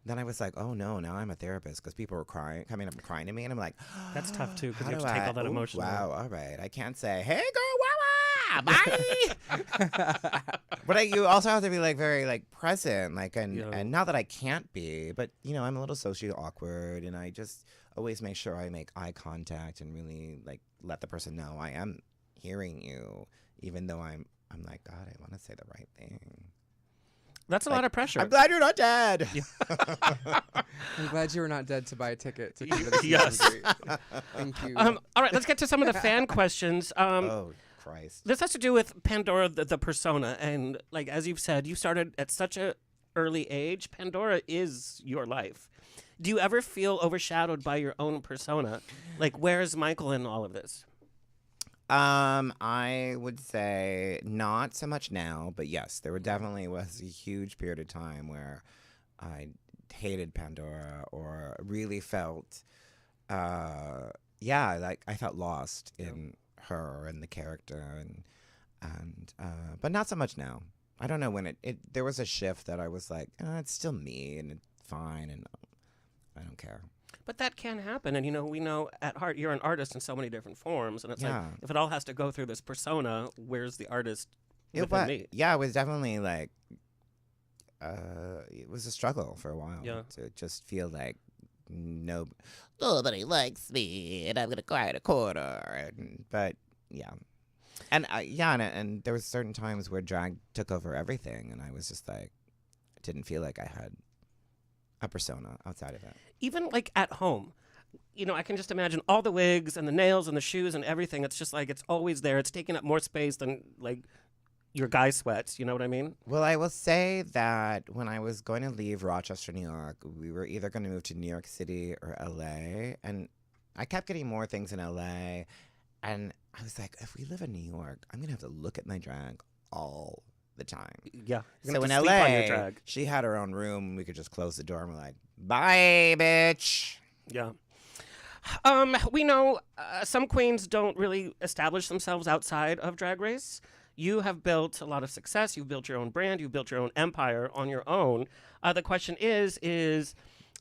then I was like, oh no, now I'm a therapist because people were coming up and crying to me, and I'm like, That's tough, too, because how you have do to take I- all that ooh, emotion. Wow, all right, I can't say, hey girl, bye. But you also have to be like very like present, like and not that I can't be, but you know, I'm a little socially awkward, and I just always make sure I make eye contact and really like let the person know I am hearing you, even though I'm like, God, I want to say the right thing. That's a lot of pressure. I'm glad you're not dead. I'm glad you were not dead to buy a ticket to come to the Yes. season 3. Thank you. All right, let's get to some of the fan questions. Oh, Christ. This has to do with Pandora, the persona. And like, as you've said, you started at such a early age. Pandora is your life. Do you ever feel overshadowed by your own persona? Like, where's Michael in all of this? I would say not so much now, but yes, there definitely was a huge period of time where I hated Pandora or really felt, like I felt lost in her and the character, and but not so much now. I don't know when there was a shift that I was like, it's still me and it's fine, and I don't care. But that can happen. And, you know, we know at heart you're an artist in so many different forms. And it's like, Yeah. if it all has to go through this persona, where's the artist It within was, me? yeah, it was definitely like, it was a struggle for a while to just feel like nobody likes me and I'm gonna cry in a corner. But yeah, and and there was certain times where drag took over everything, and I was just like, I didn't feel like I had a persona outside of it. Even like at home, you know, I can just imagine all the wigs and the nails and the shoes and everything. It's just like, it's always there. It's taking up more space than like your guy sweats. You know what I mean? Well, I will say that when I was going to leave Rochester, New York, we were either going to move to New York City or LA. And I kept getting more things in LA. And I was like, if we live in New York, I'm gonna have to look at my drag all the time. Yeah. You're So gonna in have to sleep on your LA, drag. she had her own room. We could just close the door and we're like, bye, bitch. Yeah. We know some queens don't really establish themselves outside of Drag Race. You have built a lot of success. You've built your own brand. You've built your own empire on your own. The question is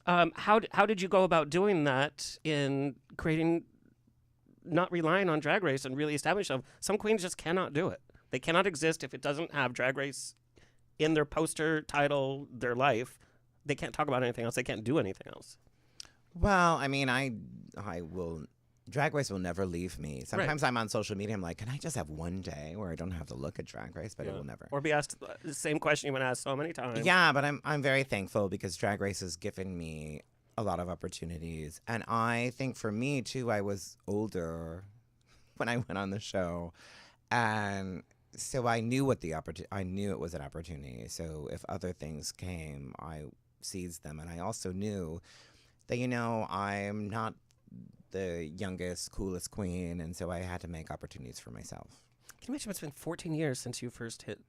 how did you go about doing that in creating, not relying on Drag Race and really establishing yourself? Some queens just cannot do it. They cannot exist if it doesn't have Drag Race in their poster, title, their life. They can't talk about anything else. They can't do anything else. Well, I mean, I will. Drag Race will never leave me. Sometimes I'm on social media. I'm like, can I just have one day where I don't have to look at Drag Race? But it will never. Or be asked the same question you've been asked so many times. Yeah, but I'm very thankful because Drag Race has given me a lot of opportunities, and I think for me too, I was older when I went on the show, and so I knew what the I knew it was an opportunity. So if other things came, I seized them, and I also knew that I'm not the youngest, coolest queen, and so I had to make opportunities for myself. Can you imagine it's been 14 years since you first hit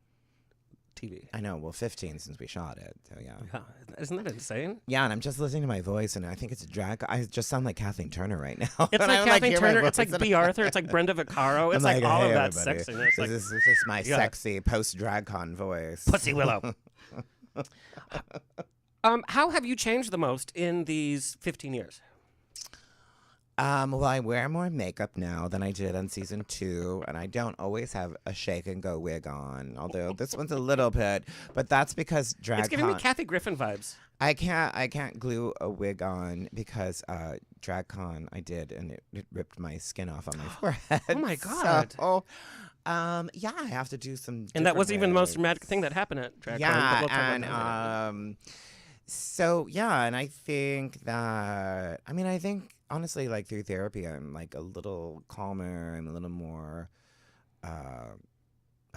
TV? I know, well, 15 since we shot it, so yeah. Yeah, isn't that insane? Yeah, and I'm just listening to my voice, and I think it's a drag. I just sound like Kathleen Turner right now. It's like Kathleen Turner, it's like B. Arthur, it's like Brenda Vaccaro, it's like all hey, of that everybody. sexiness. Like, This is my sexy post-DragCon voice. Pussy Willow. How have you changed the most in these 15 years? Well, I wear more makeup now than I did on season 2, and I don't always have a shake and go wig on. Although this one's a little bit, but that's because DragCon. It's giving me Kathy Griffin vibes. I can't glue a wig on because DragCon I did, and it ripped my skin off on my forehead. Oh my God. So, yeah, I have to do some. And that wasn't even the most wigs. dramatic thing that happened at DragCon. Yeah, but we'll talk about and that later. so yeah, and I think that I think honestly, like through therapy, I'm like a little calmer. I'm a little more, I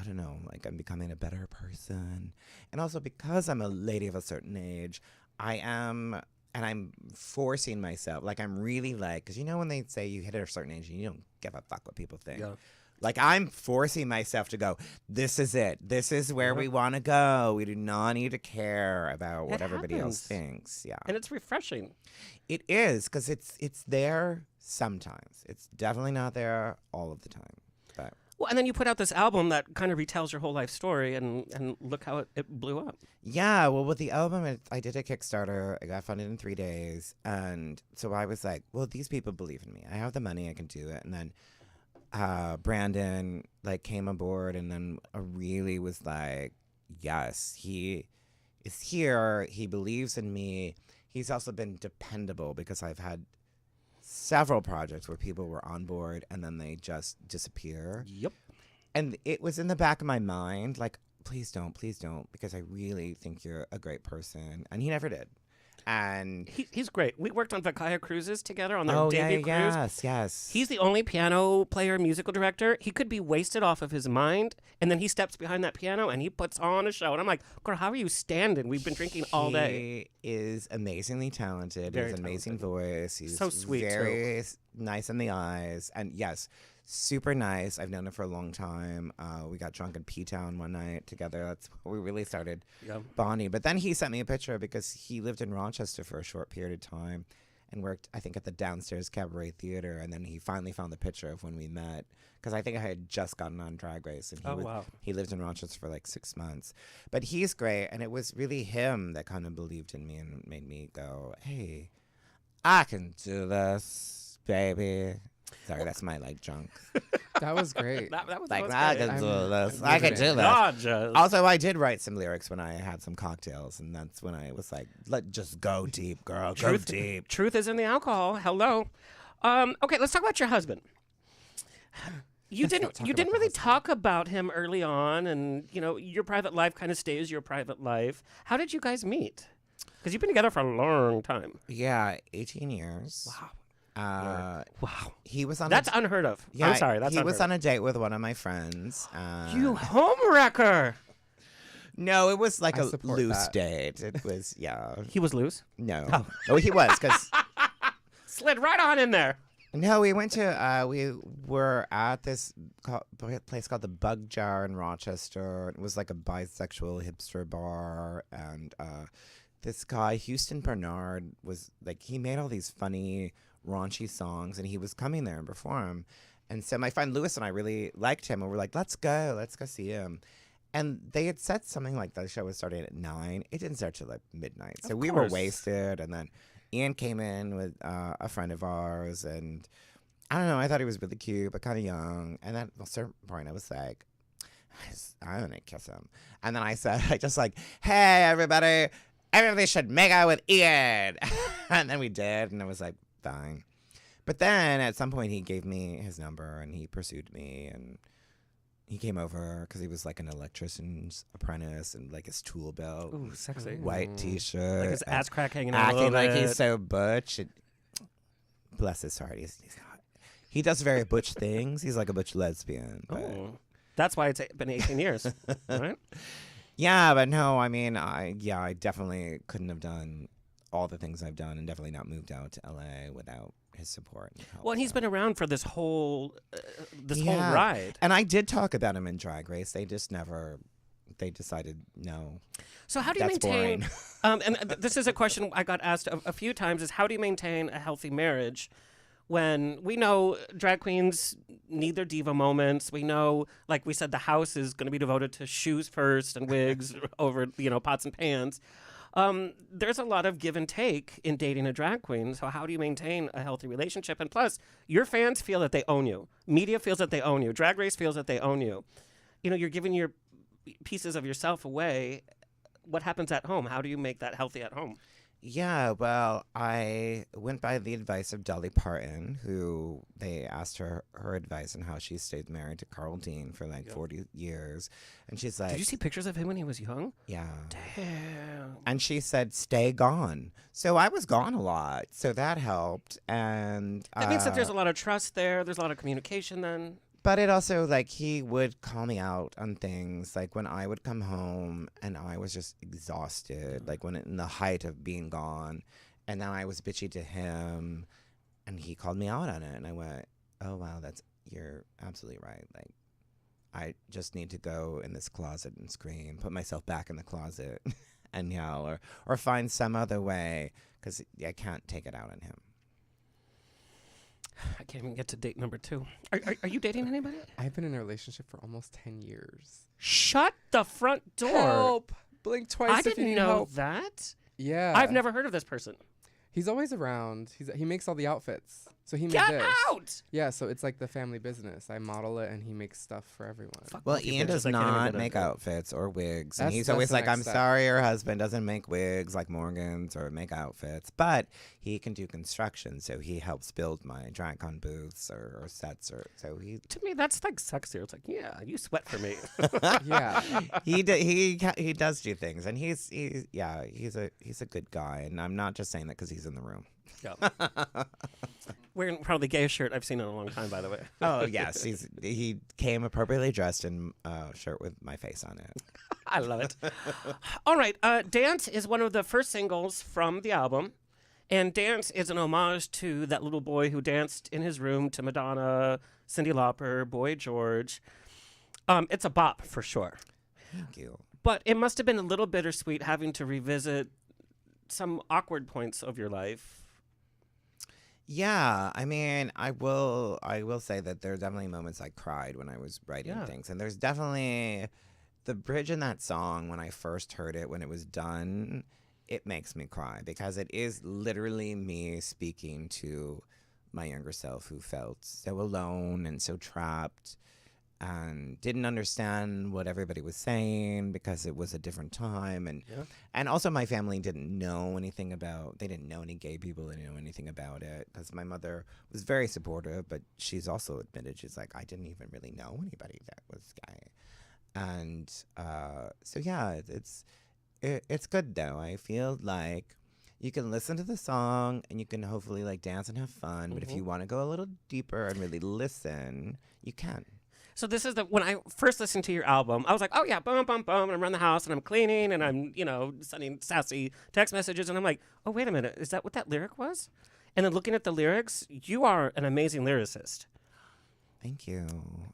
don't know, like I'm becoming a better person, and also because I'm a lady of a certain age, I am. And I'm forcing myself, like I'm really like, because when they say you hit a certain age and you don't give a fuck what people think. Yeah. Like I'm forcing myself to go, this is it. This is where we want to go. We do not need to care about what everybody else thinks. Yeah. And it's refreshing. It is, because it's there sometimes. It's definitely not there all of the time. But Well, and then you put out this album that kind of retells your whole life story, and look how it blew up. yeah, well, with the album, I did a Kickstarter. I got funded in 3 days. And so I was like, well, these people believe in me. I have the money. I can do it. And then Brandon came aboard, and then really was like, yes, he is here. He believes in me. He's also been dependable because I've had several projects where people were on board and then they just disappear. Yep. And it was in the back of my mind, like, please don't, because I really think you're a great person. And he never did. And He's great. We worked on Vakaya Cruises together on their debut cruise. yes. He's the only piano player, musical director. He could be wasted off of his mind, and then he steps behind that piano and he puts on a show. And I'm like, girl, how are you standing? We've been drinking all day. He is amazingly talented. He has an amazing voice. He's So sweet, very nice in the eyes. And yes, super nice. I've known him for a long time. We got drunk in P-Town one night together. That's where we really started bonding. But then he sent me a picture because he lived in Rochester for a short period of time and worked, I think, at the Downstairs Cabaret Theater. And then he finally found the picture of when we met, because I think I had just gotten on Drag Race. And he lived in Rochester for like 6 months. But he's great. And it was really him that kind of believed in me and made me go, hey, I can do this, baby. Sorry, that's my drunk. That was great. That was I great. can do this. I'm I can do this. Gorgeous. Also, I did write some lyrics when I had some cocktails, and that's when I was like, just go deep, girl. Go deep. Truth is in the alcohol. Hello. Okay, let's talk about your husband. You didn't really talk about him early on, and your private life kind of stays your private life. How did you guys meet? Because you've been together for a long time. Yeah, 18 years. Wow. Wow. He was on That's unheard of. Yeah, I'm sorry. That's he was unheard on a date with one of my friends. You homewrecker. No, it was like I a support loose that. date. It was, yeah. He was loose. No. Oh, he was, because Slid right on in there. No, we went to, we were at this place called the Bug Jar in Rochester. It was like a bisexual hipster bar. And this guy, Houston Bernard, was like, he made all these funny, raunchy songs, and he was coming there and perform. And so my friend Lewis and I really liked him, and we're like, let's go see him. And they had said something like the show was starting at 9. It didn't start till like midnight. So we were wasted, and then Ian came in with a friend of ours, and I don't know, I thought he was really cute, but kind of young. And then at a certain point, I was like, I'm going to kiss him. And then I said, hey, everybody should make out with Ian. And then we did, and I was like, fine. But then at some point, he gave me his number, and he pursued me, and he came over because he was like an electrician's apprentice and like his tool belt. Ooh, sexy. White t-shirt. Like his ass crack hanging out a acting little like bit. he's so butch. Bless his heart. He's not. He does very butch things. He's like a butch lesbian. But. Oh. That's why it's been 18 years, right? Yeah, but no, I mean, I definitely couldn't have done all the things I've done and definitely not moved out to LA without his support and help. Well, and he's been around for this whole whole Yeah. ride. And I did talk about him in Drag Race. They decided no. So how do you That's maintain? boring. And this is a question I got asked a few times: is how do you maintain a healthy marriage when we know drag queens need their diva moments? We know, like we said, the house is going to be devoted to shoes first and wigs over pots and pans. There's a lot of give and take in dating a drag queen. So how do you maintain a healthy relationship? And plus, your fans feel that they own you. Media feels that they own you. Drag Race feels that they own you. You're giving your pieces of yourself away. What happens at home? How do you make that healthy at home? Yeah, well, I went by the advice of Dolly Parton, who they asked her advice on how she stayed married to Carl Dean for like 40 years. And she's like... Did you see pictures of him when he was young? Yeah. Damn. And she said, stay gone. So I was gone a lot. So that helped. And That means that there's a lot of trust there. There's a lot of communication then. But it also, like, he would call me out on things, like when I would come home and I was just exhausted, like when in the height of being gone, and then I was bitchy to him, and he called me out on it, and I went, oh, wow, you're absolutely right. Like, I just need to go in this closet and scream, put myself back in the closet and yell, or find some other way, because I can't take it out on him. I can't even get to date number 2. Are you dating anybody? I've been in a relationship for almost 10 years. Shut the front door. Help! Blink twice I if you didn't need know help. that. Yeah. I've never heard of this person. He's always around. He makes all the outfits. So he made Get this. out! Yeah, so it's like the family business. I model it, and he makes stuff for everyone. Fuck Well, monkey Ian bitches, does I can't even not get make into it. outfits or wigs. And That's- he's that's always the like, next I'm step. sorry your husband doesn't make wigs like Morgan's or make outfits. But he can do construction, so he helps build my DragCon booths or sets. So he To me, that's like sexier. It's like, yeah, you sweat for me. Yeah. he does do things. And he's a good guy. And I'm not just saying that because he's in the room. Yeah. Wearing probably the gayest shirt I've seen in a long time, by the way. Oh, yes. He came appropriately dressed in a shirt with my face on it. I love it. All right. Dance is one of the first singles from the album. And Dance is an homage to that little boy who danced in his room to Madonna, Cyndi Lauper, Boy George. It's a bop for sure. Thank you. But it must have been a little bittersweet having to revisit some awkward points of your life. Yeah, I mean, I will say that there are definitely moments I cried when I was writing Yeah. things. And there's definitely the bridge in that song when I first heard it, when it was done, it makes me cry because it is literally me speaking to my younger self who felt so alone and so trapped and didn't understand what everybody was saying because it was a different time. And also my family didn't know anything about, they didn't know any gay people, they didn't know anything about it because my mother was very supportive, but she's also admitted, she's like, I didn't even really know anybody that was gay. And so yeah, it's good though. I feel like you can listen to the song and you can hopefully like dance and have fun, but if you want to go a little deeper and really listen, you can. So this is when I first listened to your album, I was like, oh yeah, boom, boom, boom, and I'm around the house and I'm cleaning and I'm, sending sassy text messages and I'm like, oh, wait a minute, is that what that lyric was? And then looking at the lyrics, you are an amazing lyricist. Thank you.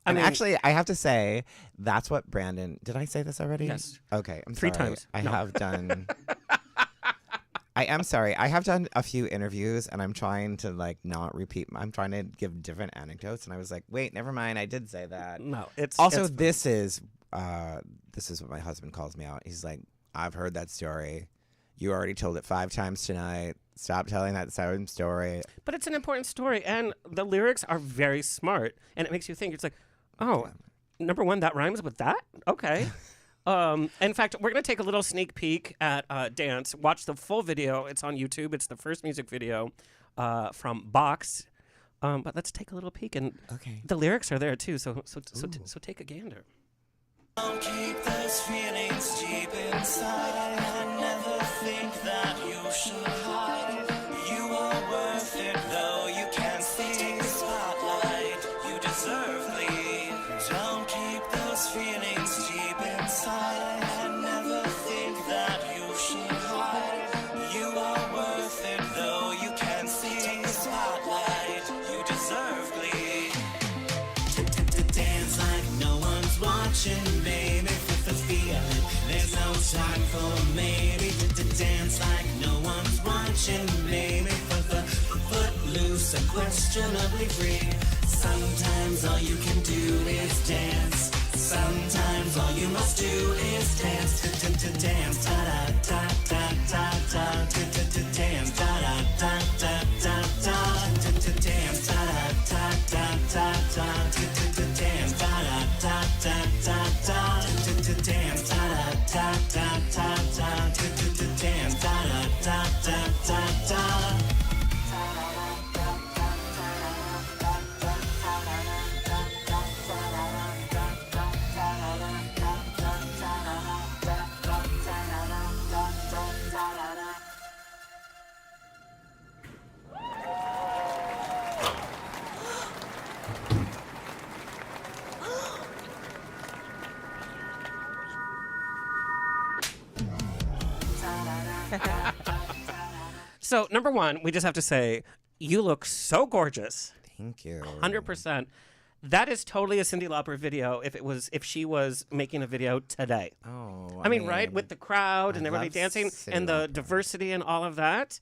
I And mean- actually, I have to say, that's what Brandon. Did I say this already? Yes. Okay, I'm 3 sorry. times. I No. have done. I am sorry. I have done a few interviews, and I'm trying to like not repeat. I'm trying to give different anecdotes, and I was like, wait, never mind. I did say that. No, it's Also, it's, this is what my husband calls me out. He's like, I've heard that story. You already told it 5 times tonight. Stop telling that same story. but it's an important story, and the lyrics are very smart, and it makes you think. It's like, oh, number one, that rhymes with that. Okay. In fact, we're going to take a little sneak peek at Dance. Watch the full video. It's on YouTube. It's the first music video from Boxx. But let's take a little peek. And Okay. the lyrics are there, too. So take a gander. Don't keep those feelings deep inside. I never think that you should hide. You are worth it, though you can't see the spotlight. You deserve me. Don't keep those feelings deep inside. I never think that you should hide. You are worth it, though you can't see the spotlight. You deserve glee. Dance like no one's watching, baby. Feel it. There's no time for maybe. Dance like no one's watching, baby. Footloose and questionably free. Sometimes all you can do is dance. Sometimes all you must do is dance. Dance, da da da da da da. Dance, da da da da da da. Dance, da da da da da da. Dance, da da da da da da. Dance, da da da da da da. Dance, da da da da da da. So, number one, we just have to say, you look so gorgeous. Thank you. 100%. That is totally a Cyndi Lauper video if she was making a video today. Oh, I mean, right? With the crowd and I everybody love dancing Cyndi and the Lauper. diversity and all of that.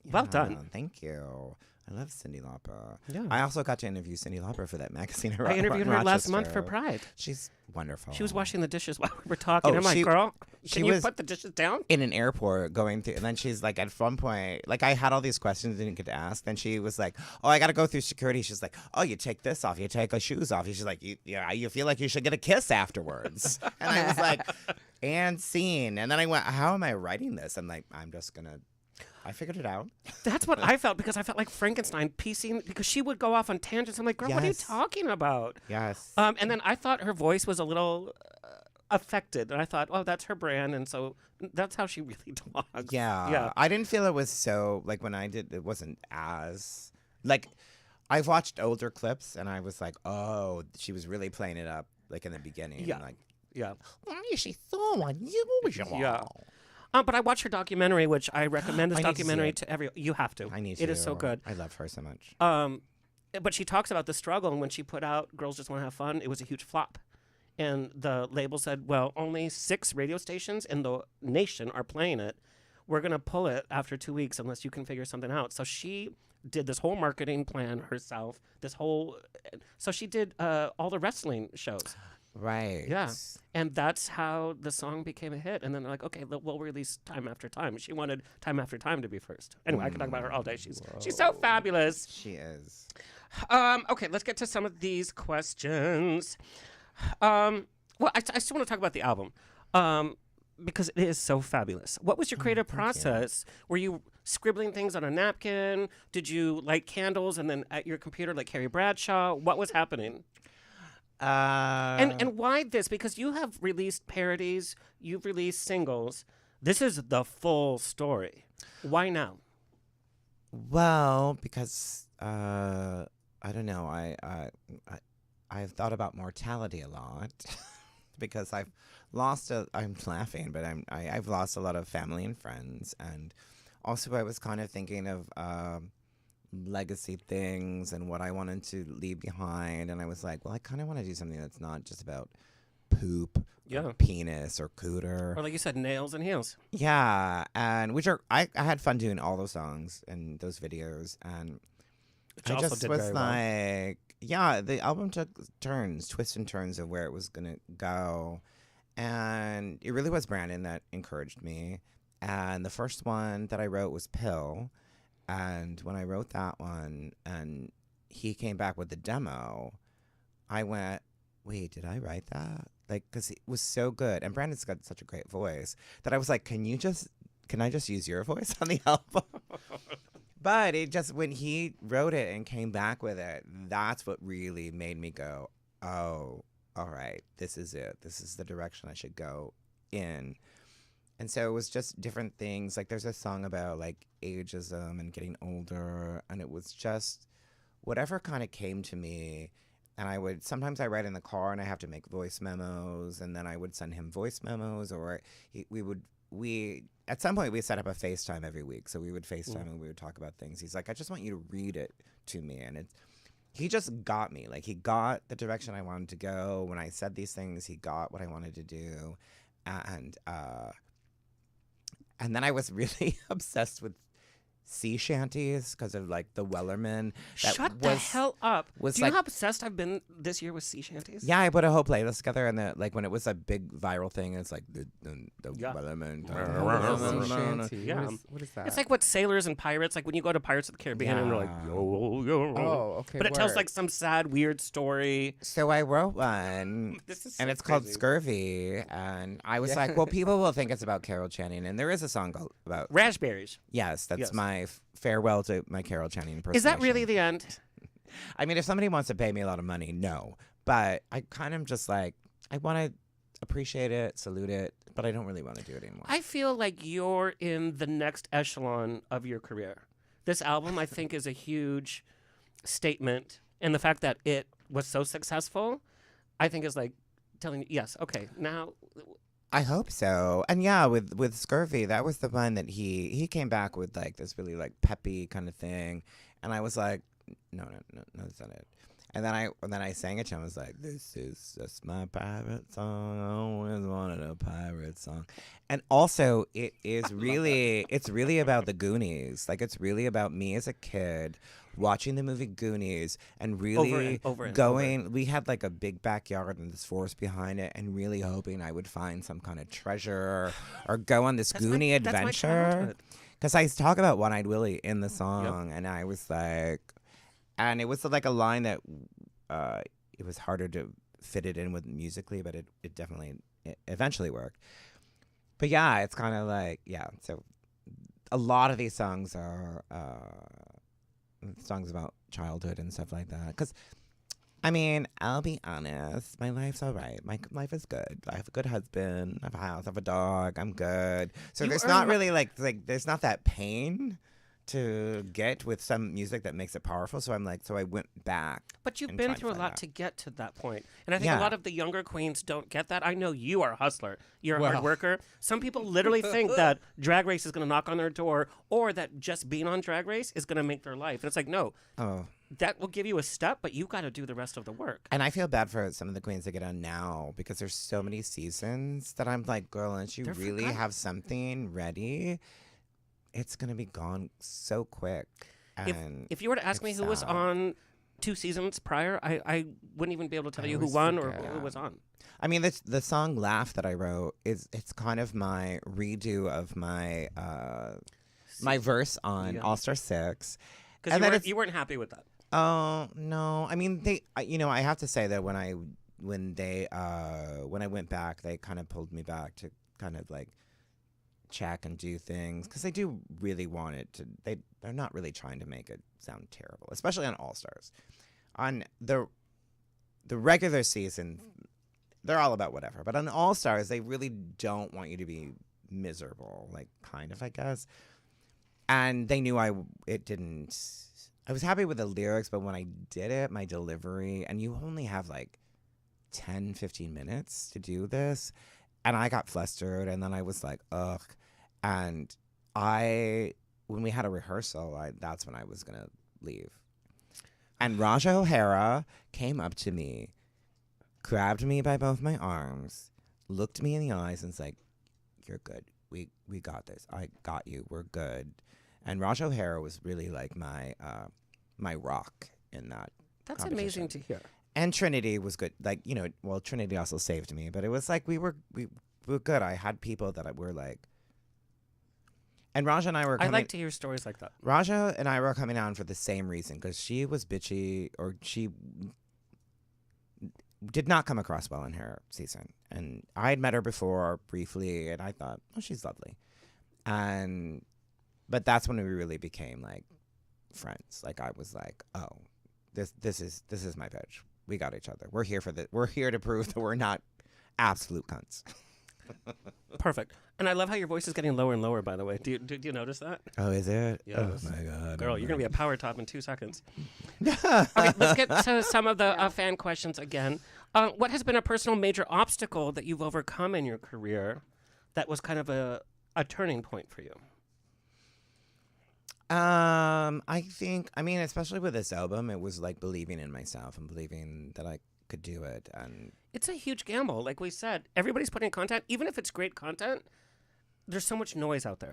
Well done. Thank you. I love Cyndi Lauper. Yeah. I also got to interview Cyndi Lauper for that magazine. I interviewed her last month for Rochester. Pride. She's wonderful. She was washing the dishes while we were talking. Oh, I'm like, she- girl, she can you was- put the dishes down? in an airport going through, and then she's like, at one point, like I had all these questions I didn't get to ask. Then she was like, "Oh, I got to go through security." She's like, "Oh, you take this off, you take your shoes off." She's like, you feel like you should get a kiss afterwards." And I was like, "And scene." And then I went, "How am I writing this?" I'm like, "I'm just gonna." I figured it out. That's what I felt because I felt like Frankenstein piecing because she would go off on tangents. I'm like, girl, what are you Yes. talking about? Yes. And then I thought her voice was a little affected, and I thought, oh, that's her brand, and so that's how she really talks. Yeah. Yeah. I didn't feel it was so, like, when I did, it wasn't as, like, I've watched older clips, and I was like, oh, she was really playing it up, like, in the beginning. Yeah. Like, Yeah. why is she so unusual? Yeah. But I watched her documentary, which I recommend this I need to see documentary it. to every. You have to. I need to. It is so good. I love her so much. But she talks about the struggle, and when she put out "Girls Just Want to Have Fun," it was a huge flop. And the label said, "Well, only 6 radio stations in the nation are playing it. We're gonna pull it after 2 weeks unless you can figure something out." So she did this whole marketing plan herself. So she did all the wrestling shows. Right. Yeah. And that's how the song became a hit. And then they're like, okay, we'll release Time After Time. She wanted Time After Time to be first. Anyway, I could talk about her all day. She's so fabulous. She is. Okay, let's get to some of these questions. Well, I still want to talk about the album because it is so fabulous. What was your creative process? Were you scribbling things on a napkin? Did you light candles and then at your computer like Carrie Bradshaw? What was happening? And why this? Because you have released parodies, you've released singles. This is the full story. Why now? Well, because I don't know. I've thought about mortality a lot because I've lost. I'm laughing, but I've lost a lot of family and friends, and also I was kind of thinking of legacy things and what I wanted to leave behind. And I was like, well, I kind of want to do something that's not just about poop, or penis, or cooter. Or like you said, nails and heels. Yeah, and which are I had fun doing all those songs and those videos, and Which I also just did was very well. like, yeah, the album took twists and turns of where it was gonna go, and it really was Brandon that encouraged me. And the first one that I wrote was Pill, and when I wrote that one, and he came back with the demo, I went, wait, did I write that? Like, because it was so good. And Brandon's got such a great voice that I was like, can I just use your voice on the album? But it just, when he wrote it and came back with it, that's what really made me go, oh, all right, this is it. This is the direction I should go in. And so it was just different things. Like, there's a song about, like, ageism and getting older. And it was just whatever kind of came to me. And sometimes I write in the car and I have to make voice memos, and then I would send him voice memos, or at some point we set up a FaceTime every week. So we would FaceTime and we would talk about things. He's like, I just want you to read it to me. And he just got me. Like, he got the direction I wanted to go. When I said these things, he got what I wanted to do. And then I was really obsessed with sea shanties because of, like, the Wellerman. Shut the hell up. Do you like, know how obsessed I've been this year with sea shanties? Yeah, I put a whole playlist together, and like when it was a big viral thing, it's like the Wellerman. Sea shanty. Yeah. What is that? It's like what sailors and pirates, like when you go to Pirates of the Caribbean and they're like, yo, yo. Oh, okay. But it tells word. like some sad, weird story. So I wrote one, This is and so it's called crazy. Scurvy, and I was like, well, people will think it's about Carol Channing, and there is a song about Raspberries. yes, that's Yes. my farewell to my Carol Channing impersonation. Is that really the end? I mean, if somebody wants to pay me a lot of money, no. But I kind of just like, I want to appreciate it, salute it, but I don't really want to do it anymore. I feel like you're in the next echelon of your career. This album, I think, is a huge statement. And the fact that it was so successful, I think is like telling you, yes, okay, now. I hope so. And yeah, with Scurvy, that was the one that he came back with, like, this really, like, peppy kind of thing. And I was like, no, that's not it. And then I sang it to him. I was like, this is just my pirate song. I always wanted a pirate song. And also, it's really about the Goonies. Like, it's really about me as a kid watching the movie Goonies and really over and going. We had like a big backyard and this forest behind it, and really hoping I would find some kind of treasure or go on this Goonie That's my adventure. childhood. Because I talk about One-Eyed Willie in the song, and I was like, and it was like a line that it was harder to fit it in with musically, but it definitely eventually worked. But yeah, it's kind of like, yeah. So a lot of these songs are songs about childhood and stuff like that. Because, I mean, I'll be honest, my life's all right. My life is good. I have a good husband. I have a house. I have a dog. I'm good. So there's not really like there's not that pain to get with some music that makes it powerful. So I'm like, so I went back. But you've and been tried to through a find lot that. to get to that point. And I think a Yeah. lot of the younger queens don't get that. I know you are a hustler. You're a Well. hard worker. Some people literally think that Drag Race is going to knock on their door, or that just being on Drag Race is going to make their life. And it's like, no, Oh. that will give you a step, but you got to do the rest of the work. And I feel bad for some of the queens that get on now because there's so many seasons that I'm like, girl, unless you They're really forgotten. have something ready, it's going to be gone so quick. And If you were to ask me it's who was sad. on 2 seasons prior, I wouldn't even be able to tell I you who always won or forget. who was on. I mean, the song "Laugh" that I wrote it's kind of my redo of my my verse on Yeah. All Star 6. Because And then it's- you weren't happy with that. Oh no! I mean, I have to say that when I went back, they kind of pulled me back to kind of like check and do things because they do really want it to. They're not really trying to make it sound terrible, especially on All Stars. On the regular season, they're all about whatever, but on All Stars, they really don't want you to be miserable, like kind of, I guess. And they knew it didn't. I was happy with the lyrics, but when I did it, my delivery, and you only have like 10, 15 minutes to do this, and I got flustered, and then I was like, ugh. And I when we had a rehearsal, that's when I was gonna leave. And Raja O'Hara came up to me, grabbed me by both my arms, looked me in the eyes, and was like, "You're good. We got this. I got you. We're good." And Raja O'Hara was really like my rock in that. That's amazing to hear. And Trinity was good. Like, you know, well, Trinity also saved me, but it was like we were good. I had people that were like, and Raja and I were. I like to hear stories like that. Raja and I were coming on for the same reason, because she was bitchy, or she did not come across well in her season. And I had met her before briefly, and I thought, oh, she's lovely. But that's when we really became like friends. Like, I was like, oh, this is my bitch. We got each other. We're here for this. We're here to prove that we're not absolute cunts. Perfect. And I love how your voice is getting lower and lower, by the way. Do you notice that? Oh, is it? Yes. Oh, my God. Girl, you're going to be a power top in 2 seconds. Okay, let's get to some of the fan questions again. What has been a personal major obstacle that you've overcome in your career that was kind of a turning point for you? I think, especially with this album, it was like believing in myself and believing that I could do it. And it's a huge gamble. Like we said, everybody's putting content, even if it's great content, there's so much noise out there.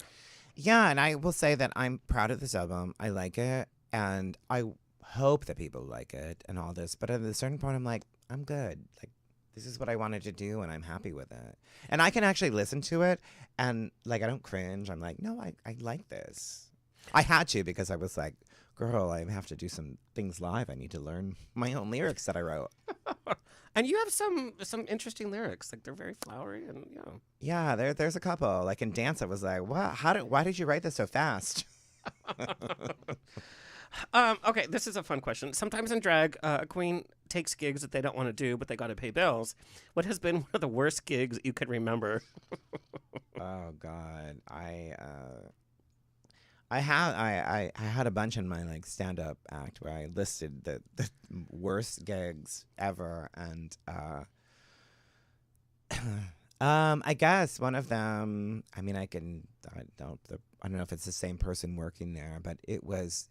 Yeah, and I will say that I'm proud of this album. I like it, and I hope that people like it and all this. But at a certain point, I'm like, I'm good. Like, this is what I wanted to do, and I'm happy with it. And I can actually listen to it, and like, I don't cringe. I'm like, no, I like this. I had to, because I was like, girl, I have to do some things live. I need to learn my own lyrics that I wrote. And you have some interesting lyrics. Like, they're very flowery, and Yeah, there's a couple. Like in dance, I was like, what? Why did you write this so fast? Okay, this is a fun question. Sometimes in drag, a queen takes gigs that they don't want to do, but they got to pay bills. What has been one of the worst gigs that you can remember? Oh God, I had a bunch in my like stand-up act where I listed the worst gigs ever, and I guess one of them. I don't know if it's the same person working there, but it was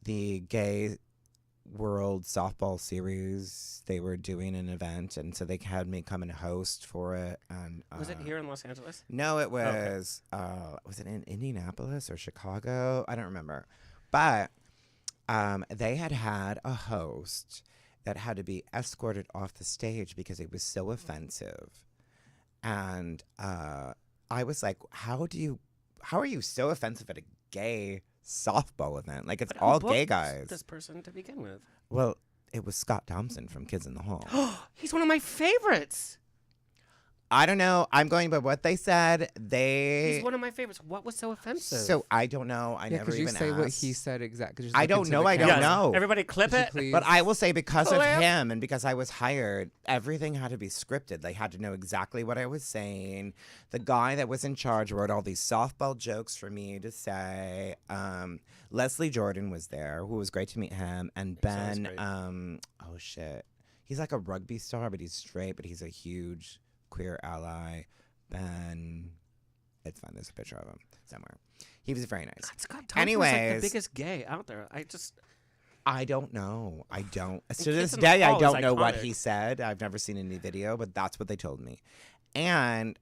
the Gay World Softball Series. They were doing an event, and so they had me come and host for it. And Was it here in Los Angeles? No, it was. Was it in Indianapolis or Chicago? I don't remember. But they had a host that had to be escorted off the stage because it was so offensive. And I was like, how are you so offensive at a gay softball event? Like, it's But who all booked gay guys. this person to begin with? Well, it was Scott Thompson from Kids in the Hall. He's one of my favorites. I don't know. I'm going by what they said. He's one of my favorites. What was so offensive? So I don't know. I Yeah, never could you even say asked. what he said exactly? I don't know. I don't know. Everybody clip Could you it. please? But I will say, because of Clip. him and because I was hired, everything had to be scripted. They had to know exactly what I was saying. The guy that was in charge wrote all these softball jokes for me to say. Leslie Jordan was there, who was great to meet him. And always Ben, great. oh shit. He's like a rugby star, but he's straight, but he's a huge queer ally. Ben, it's fun. There's a picture of him somewhere. He was very nice. God, Scott Thompson was like Anyways. the biggest gay out there. I don't know. I don't. To Kids this in the day, I Hall is don't know what iconic. he said. I've never seen any video, but that's what they told me. And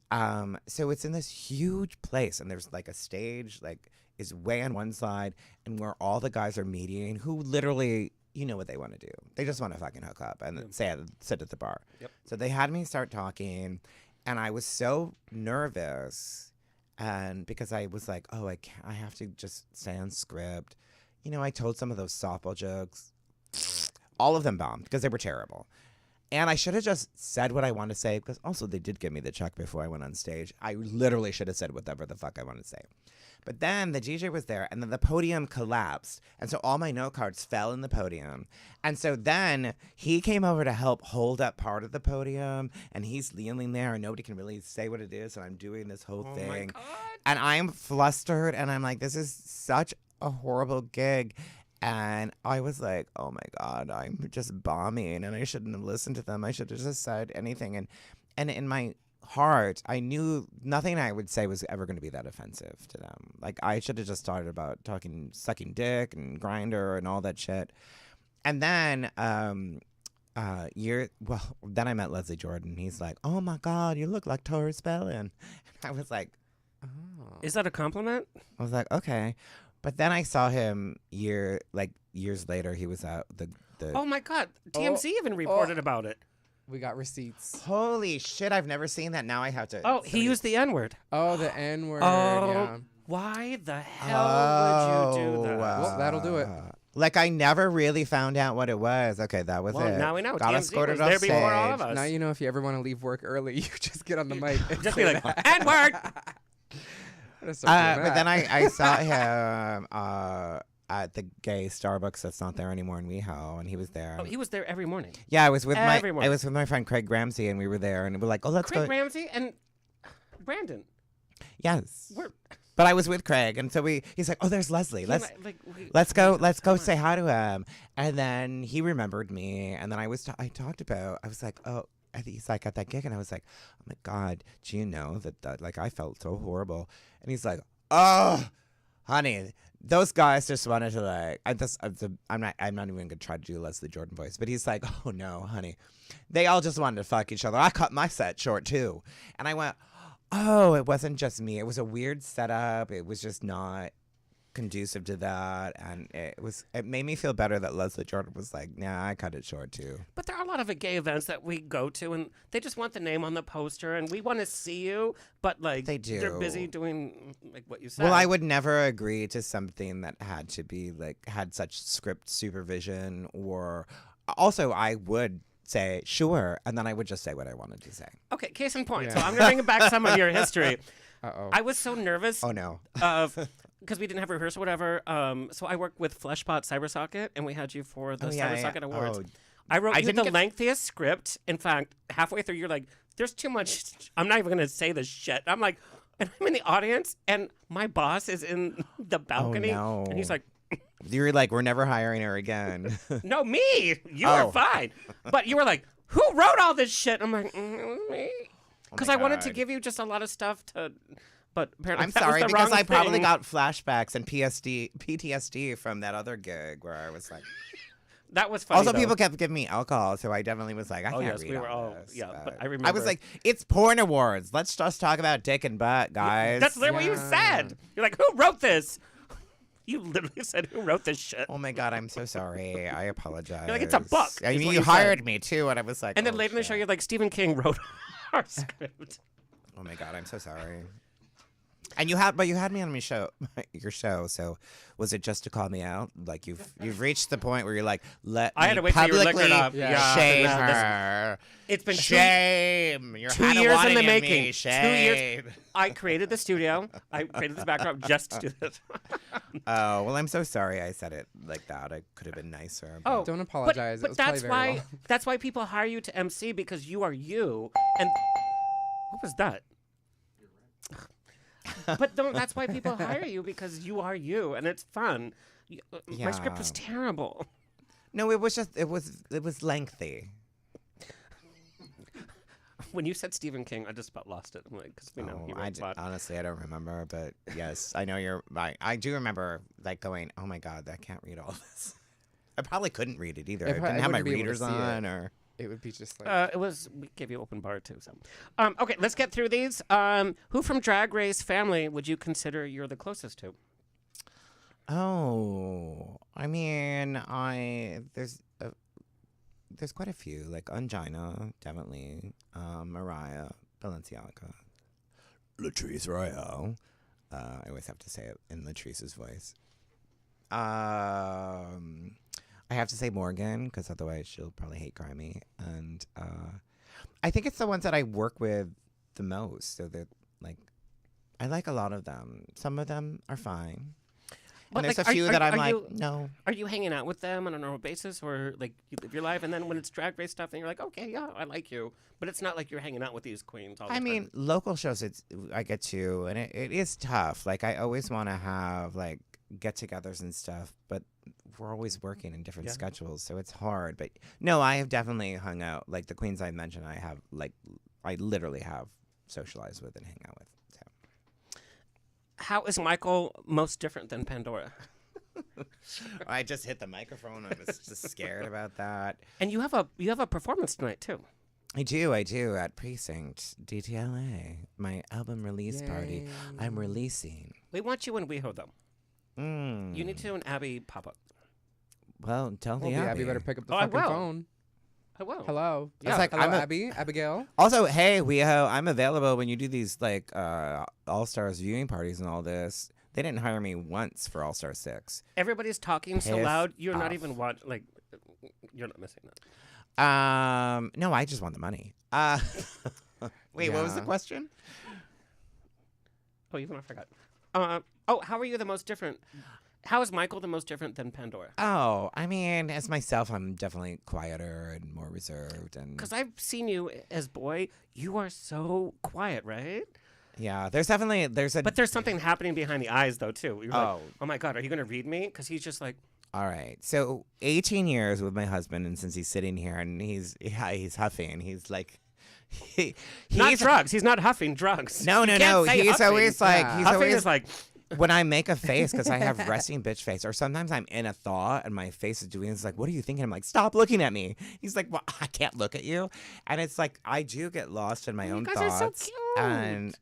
so it's in this huge place, and there's like a stage, like is way on one side, and where all the guys are meeting, who literally, you know what they want to do. They just want to fucking hook up and sit at the bar. Yep. So they had me start talking, and I was so nervous, and because I was like, oh, I have to just stay on script. You know, I told some of those softball jokes. All of them bombed because they were terrible. And I should have just said what I wanted to say, because also they did give me the check before I went on stage. I literally should have said whatever the fuck I wanted to say. But then the DJ was there, and then the podium collapsed. And so all my note cards fell in the podium. And so then he came over to help hold up part of the podium, and he's kneeling there, and nobody can really say what it is, and I'm doing this whole Oh thing. my God. And I'm flustered, and I'm like, this is such a horrible gig. And I was like, oh my God, I'm just bombing, and I shouldn't have listened to them. I should have just said anything. And in my heart, I knew nothing I would say was ever going to be that offensive to them. Like, I should have just started about sucking dick and grinder and all that shit. And then, then I met Leslie Jordan. He's like, "Oh my God, you look like Tori Spelling." And I was like, "Oh." Is that a compliment? I was like, "Okay." But then I saw him years later. He was at the Oh my God, TMZ even reported about it. We got receipts. Holy shit, I've never seen that. Now I have to. Oh, he used the N-word. Oh, the N-word. Oh, Yeah. why the hell would you do that? Well, that'll do it. Like, I never really found out what it was. Okay, that was Well, it. now we know. Got TMZ escorted was off there before all stage. of us. Now you know if you ever want to leave work early, you just get on the mic. And Just be say like, that. N-word. But then I saw him at the gay Starbucks that's not there anymore in WeHo, and he was there. Oh, he was there every morning. Yeah, I was with Everyone. my friend Craig Ramsey, and we were there, and we were like, "Oh, let's Craig go." Ramsey and Brandon. Yes, We're, but I was with Craig, and so he's like, "Oh, there's Leslie. Let's go. let's go say hi to him." And then he remembered me, and then I was like, "Oh." And he's like at that gig, and I was like, "Oh my God, do you know that like I felt so horrible?" And he's like, "Oh, honey, those guys just wanted to like." I'm not even gonna try to do Leslie Jordan voice, but he's like, "Oh no, honey, they all just wanted to fuck each other. I cut my set short too." And I went, "Oh, it wasn't just me. It was a weird setup. It was just not conducive to that, and it made me feel better that Leslie Jordan was like, nah, I cut it short too." But there are a lot of gay events that we go to, and they just want the name on the poster, and we want to see you, but like They do. they're busy doing like what you said. Well, I would never agree to something that had to be like had such script supervision, or also I would say sure, and then I would just say what I wanted to say. Okay, case in point. Yeah. So I'm gonna bring back some of your history. Uh-oh. I was so nervous Oh no. because we didn't have rehearsal, whatever. So I worked with Fleshbot Cybersocket, and we had you for the Oh, yeah, Cybersocket yeah. Awards. Oh, I wrote I you didn't the get- lengthiest script. In fact, halfway through, you're like, "There's too much. I'm not even gonna say this shit." I'm like, and I'm in the audience, and my boss is in the balcony, no. and he's like, You were like, "We're never hiring her again." "No, me. You are Oh. fine." But you were like, "Who wrote all this shit?" I'm like, "It was me," because I wanted to God. give you just a lot of stuff to. But apparently, I'm that sorry was the because wrong I probably thing. got flashbacks and PTSD from that other gig where I was like. That was funny. Also, though. people kept giving me alcohol, so I definitely was like, I Oh, can't yes, read we were all- this, yeah, but I I was remember- like, it's porn awards. Let's just talk about dick and butt, guys. That's literally what you said. You're like, "Who wrote this?" You literally said, "Who wrote this shit?" Oh my God, I'm so sorry. I apologize. You're like, "It's a book," I is mean, what you you said. hired me too, and I was like, And then oh, later in the show, shit. you're like, "Stephen King wrote our script." Oh my God, I'm so sorry. And you had me on your show. So was it just to call me out? Like you've reached the point where you're like, let I had me to wait till you were liquored publicly up. Yeah. shame Yeah, this- her. It's been Shame. You're 2 Hannah years in Wadding the at making. Me. 2 years. Shame. I created the studio. I created this backdrop just to do this. Oh, well, I'm so sorry I said it like that. I could have been nicer. but- Oh, Don't apologize. It But was probably that's very why well. that's why people hire you to MC, because you are you. And what was that? But that's why people hire you, because you are you, and it's fun. My script was Yeah. terrible. No, it was lengthy. When you said Stephen King, I just about lost it. I'm like, because we know Oh, he wrote a lot. honestly, I don't remember, but yes, I know you're right. I do remember like going, oh my God, I can't read all this. I probably couldn't read it either. I probably didn't have my wouldn't be able to readers see it. on, or It would be just like. We gave you open bar too. So, okay, let's get through these. Who from Drag Race family would you consider you're the closest to? oh, I mean, there's quite a few, like Angina, definitely, Mariah, Balenciaga, Latrice Royale. I always have to say it in Latrice's voice. I have to say Morgan, because otherwise she'll probably hate Grimy. And I think it's the ones that I work with the most. So that, like, I like a lot of them. Some of them are fine. But, And there's like, a few that I'm are like, you- no. Are you hanging out with them on a normal basis, or like you live your life, and then when it's Drag Race stuff, then you're like, okay, yeah, I like you, but it's not like you're hanging out with these queens all the I time. mean, local shows I get to, and it is tough. Like, I always want to have, like, get-togethers and stuff, but we're always working in different Yeah. schedules, so it's hard. But no, I have definitely hung out. Like, the queens I mentioned, I literally have socialize with and hang out with. So. How is Michael most different than Pandora? I just hit the microphone. I was just scared about that. And you have a performance tonight too. I do at Precinct DTLA, my album release party. I'm releasing. We want you in WeHo though. Mm. You need to and Abby pop up. Well, tell Well, the yeah, Abby. Abby better pick up the Oh, I fucking will. phone. I will. Hello. It's like, Hello, I'm a- Abby. Abigail. Also, hey, WeHo, I'm available when you do these like All Stars viewing parties and all this. They didn't hire me once for All Star 6. Everybody's talking so Piss loud. You're not off. even like. You're not missing that. No, I just want the money. Wait, what was the Yeah. question? Oh, even I forgot. How are you the most different? How is Michael the most different than Pandora? Oh, I mean, as myself, I'm definitely quieter and more reserved, and Because I've seen you as boy. You are so quiet, right? yeah, there's a. But there's something happening behind the eyes, though, too. You're like, Oh. oh my God, are you going to read me? Because he's just like, All right, so 18 years with my husband, and since he's sitting here and he's huffing, he's like, he's not drugs. He's not huffing drugs. No, You no, can't no. say He's huffing. always like, Yeah. he's Huffing always is like, when I make a face, because I have resting bitch face, or sometimes I'm in a thought and my face is doing this, like, what are you thinking? I'm like, stop looking at me. He's like, well, I can't look at you. And it's like, I do get lost in my own guys thoughts. are so cute. And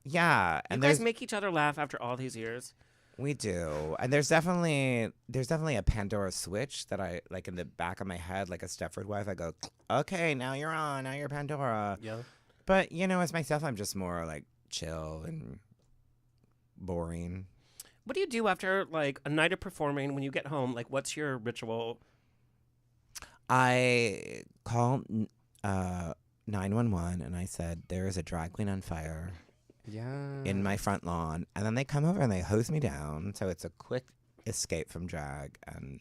yeah, you and guys there's make each other laugh after all these years. we do, and there's definitely a Pandora switch that I like in the back of my head, like a Stepford wife. I go, okay, now you're on, now you're Pandora. Yeah. But you know, as myself, I'm just more like chill and boring. What do you do after like a night of performing when you get home? Like, what's your ritual? I called 911 and I said, there is a drag queen on fire Yeah. in my front lawn. And then they come over and they hose me down. So it's a quick escape from drag. And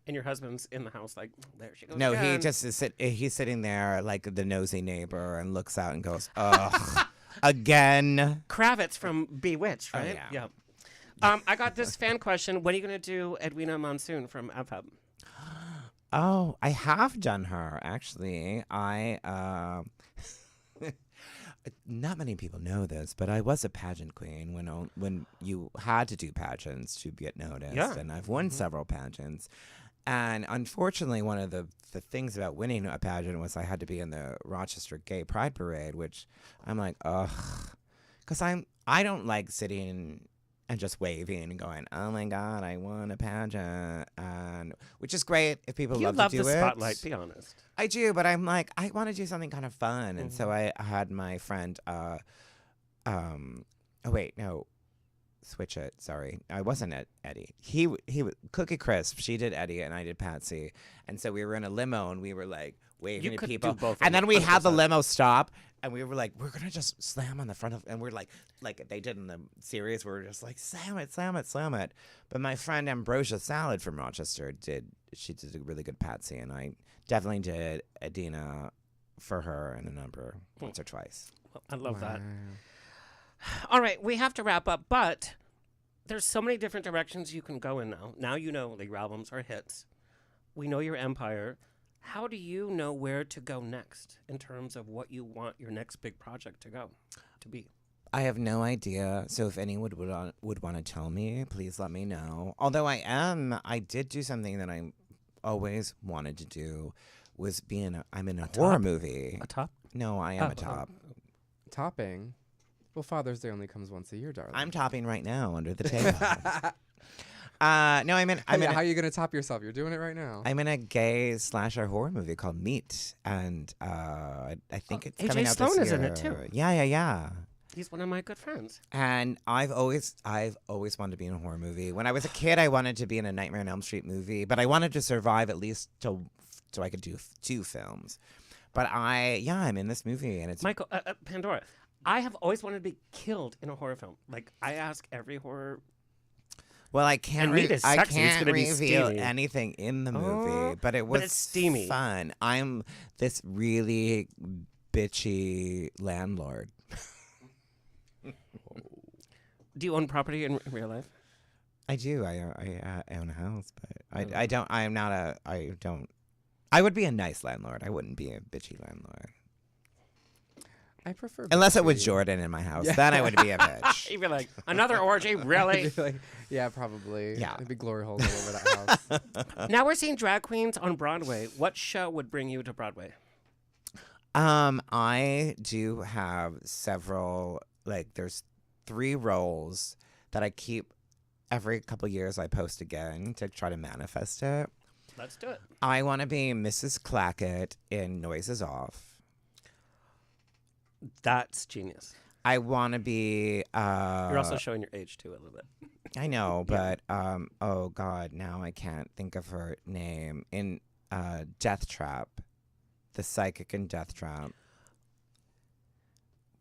And your husband's in the house, like, there she goes. no, he again. just he's sitting there like the nosy neighbor and looks out and goes, ugh, again. Kravitz from Bewitched, Oh, right? yeah. I got this fan question. When are you going to do Edwina Monsoon from Abhab? Oh, I have done her, actually. Not many people know this, but I was a pageant queen when you had to do pageants to get noticed. Yeah. And I've won several pageants. And unfortunately, one of the things about winning a pageant was I had to be in the Rochester Gay Pride Parade, which I'm like, ugh. Because I don't like sitting and just waving and going, oh my God, I won a pageant. And which is great if people You love love to do the it. spotlight, be honest. I do, but I'm like, I want to do something kind of fun. And so I had my friend, oh wait, no, switch it. Sorry. I wasn't at Eddie. He Cookie Crisp, she did Eddie and I did Patsy. And so we were in a limo and we were like waving You to could do people. both of And them, then we had the 100%. limo stop and we were like, we're going to just slam on the front of, and we're like they did in the series, we were just like, slam it, slam it, slam it. But my friend Ambrosia Salad from Rochester did a really good Patsy, and I definitely did Adina for her in a number once or twice. Well, I love that. Wow. All right, we have to wrap up, but there's so many different directions you can go in now. Now you know that your albums are hits. We know your empire. How do you know where to go next in terms of what you want your next big project to be? I have no idea. So if anyone would want to tell me, please let me know. Although I did do something that I always wanted to do, was I'm in a horror movie. A top? No, I am a top. Topping. Well, Father's Day only comes once a year, darling. I'm topping right now under the table. No, I'm in how are you going to top yourself? You're doing it right now. I'm in a gay slasher horror movie called Meat, and I think it's AJ coming out Sloan this is year. in it, too. Yeah. He's one of my good friends. And I've always wanted to be in a horror movie. When I was a kid, I wanted to be in a Nightmare on Elm Street movie, but I wanted to survive at least so I could do 2 films. But I'm in this movie, and it's Michael, Pandora, I have always wanted to be killed in a horror film. Like, I ask every horror. well, I can't And Meat is sexy. It's can't gonna be reveal steamy. anything in the movie, Oh, but it was it's steamy. fun. I'm this really bitchy landlord. Do you own property in real life? I do. I own a house, but I don't. I am not a. I don't. I would be a nice landlord. I wouldn't be a bitchy landlord. I prefer. Unless it was Betsy. Jordan in my house, then I would be a bitch. You'd be like, another orgy, really? I'd be like, yeah, probably. Yeah. There'd be glory holes all over that house. Now we're seeing drag queens on Broadway. What show would bring you to Broadway? I do have several. Like, there's 3 roles that I keep every couple years. I post again to try to manifest it. Let's do it. I want to be Mrs. Clackett in Noises Off. That's genius. I want to be. You're also showing your age too a little bit. I know, but oh God, now I can't think of her name in Death Trap, the psychic in Death Trap.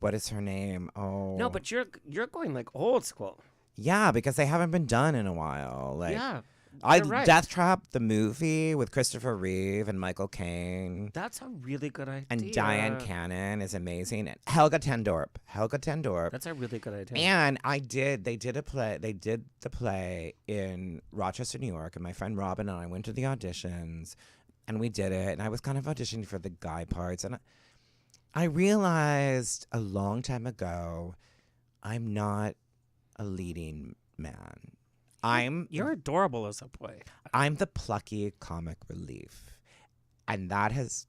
What is her name? Oh No, but you're going like old school. yeah, because they haven't been done in a while. Like Yeah, I you're right. Death Trap, the movie with Christopher Reeve and Michael Caine. That's a really good idea. And Diane Cannon is amazing. And Helga Tendorp. That's a really good idea. And they did the play in Rochester, New York, and my friend Robin and I went to the auditions, and we did it, and I was kind of auditioning for the guy parts, and I realized a long time ago, I'm not a leading man. You're adorable as a boy. I'm the plucky comic relief. And that's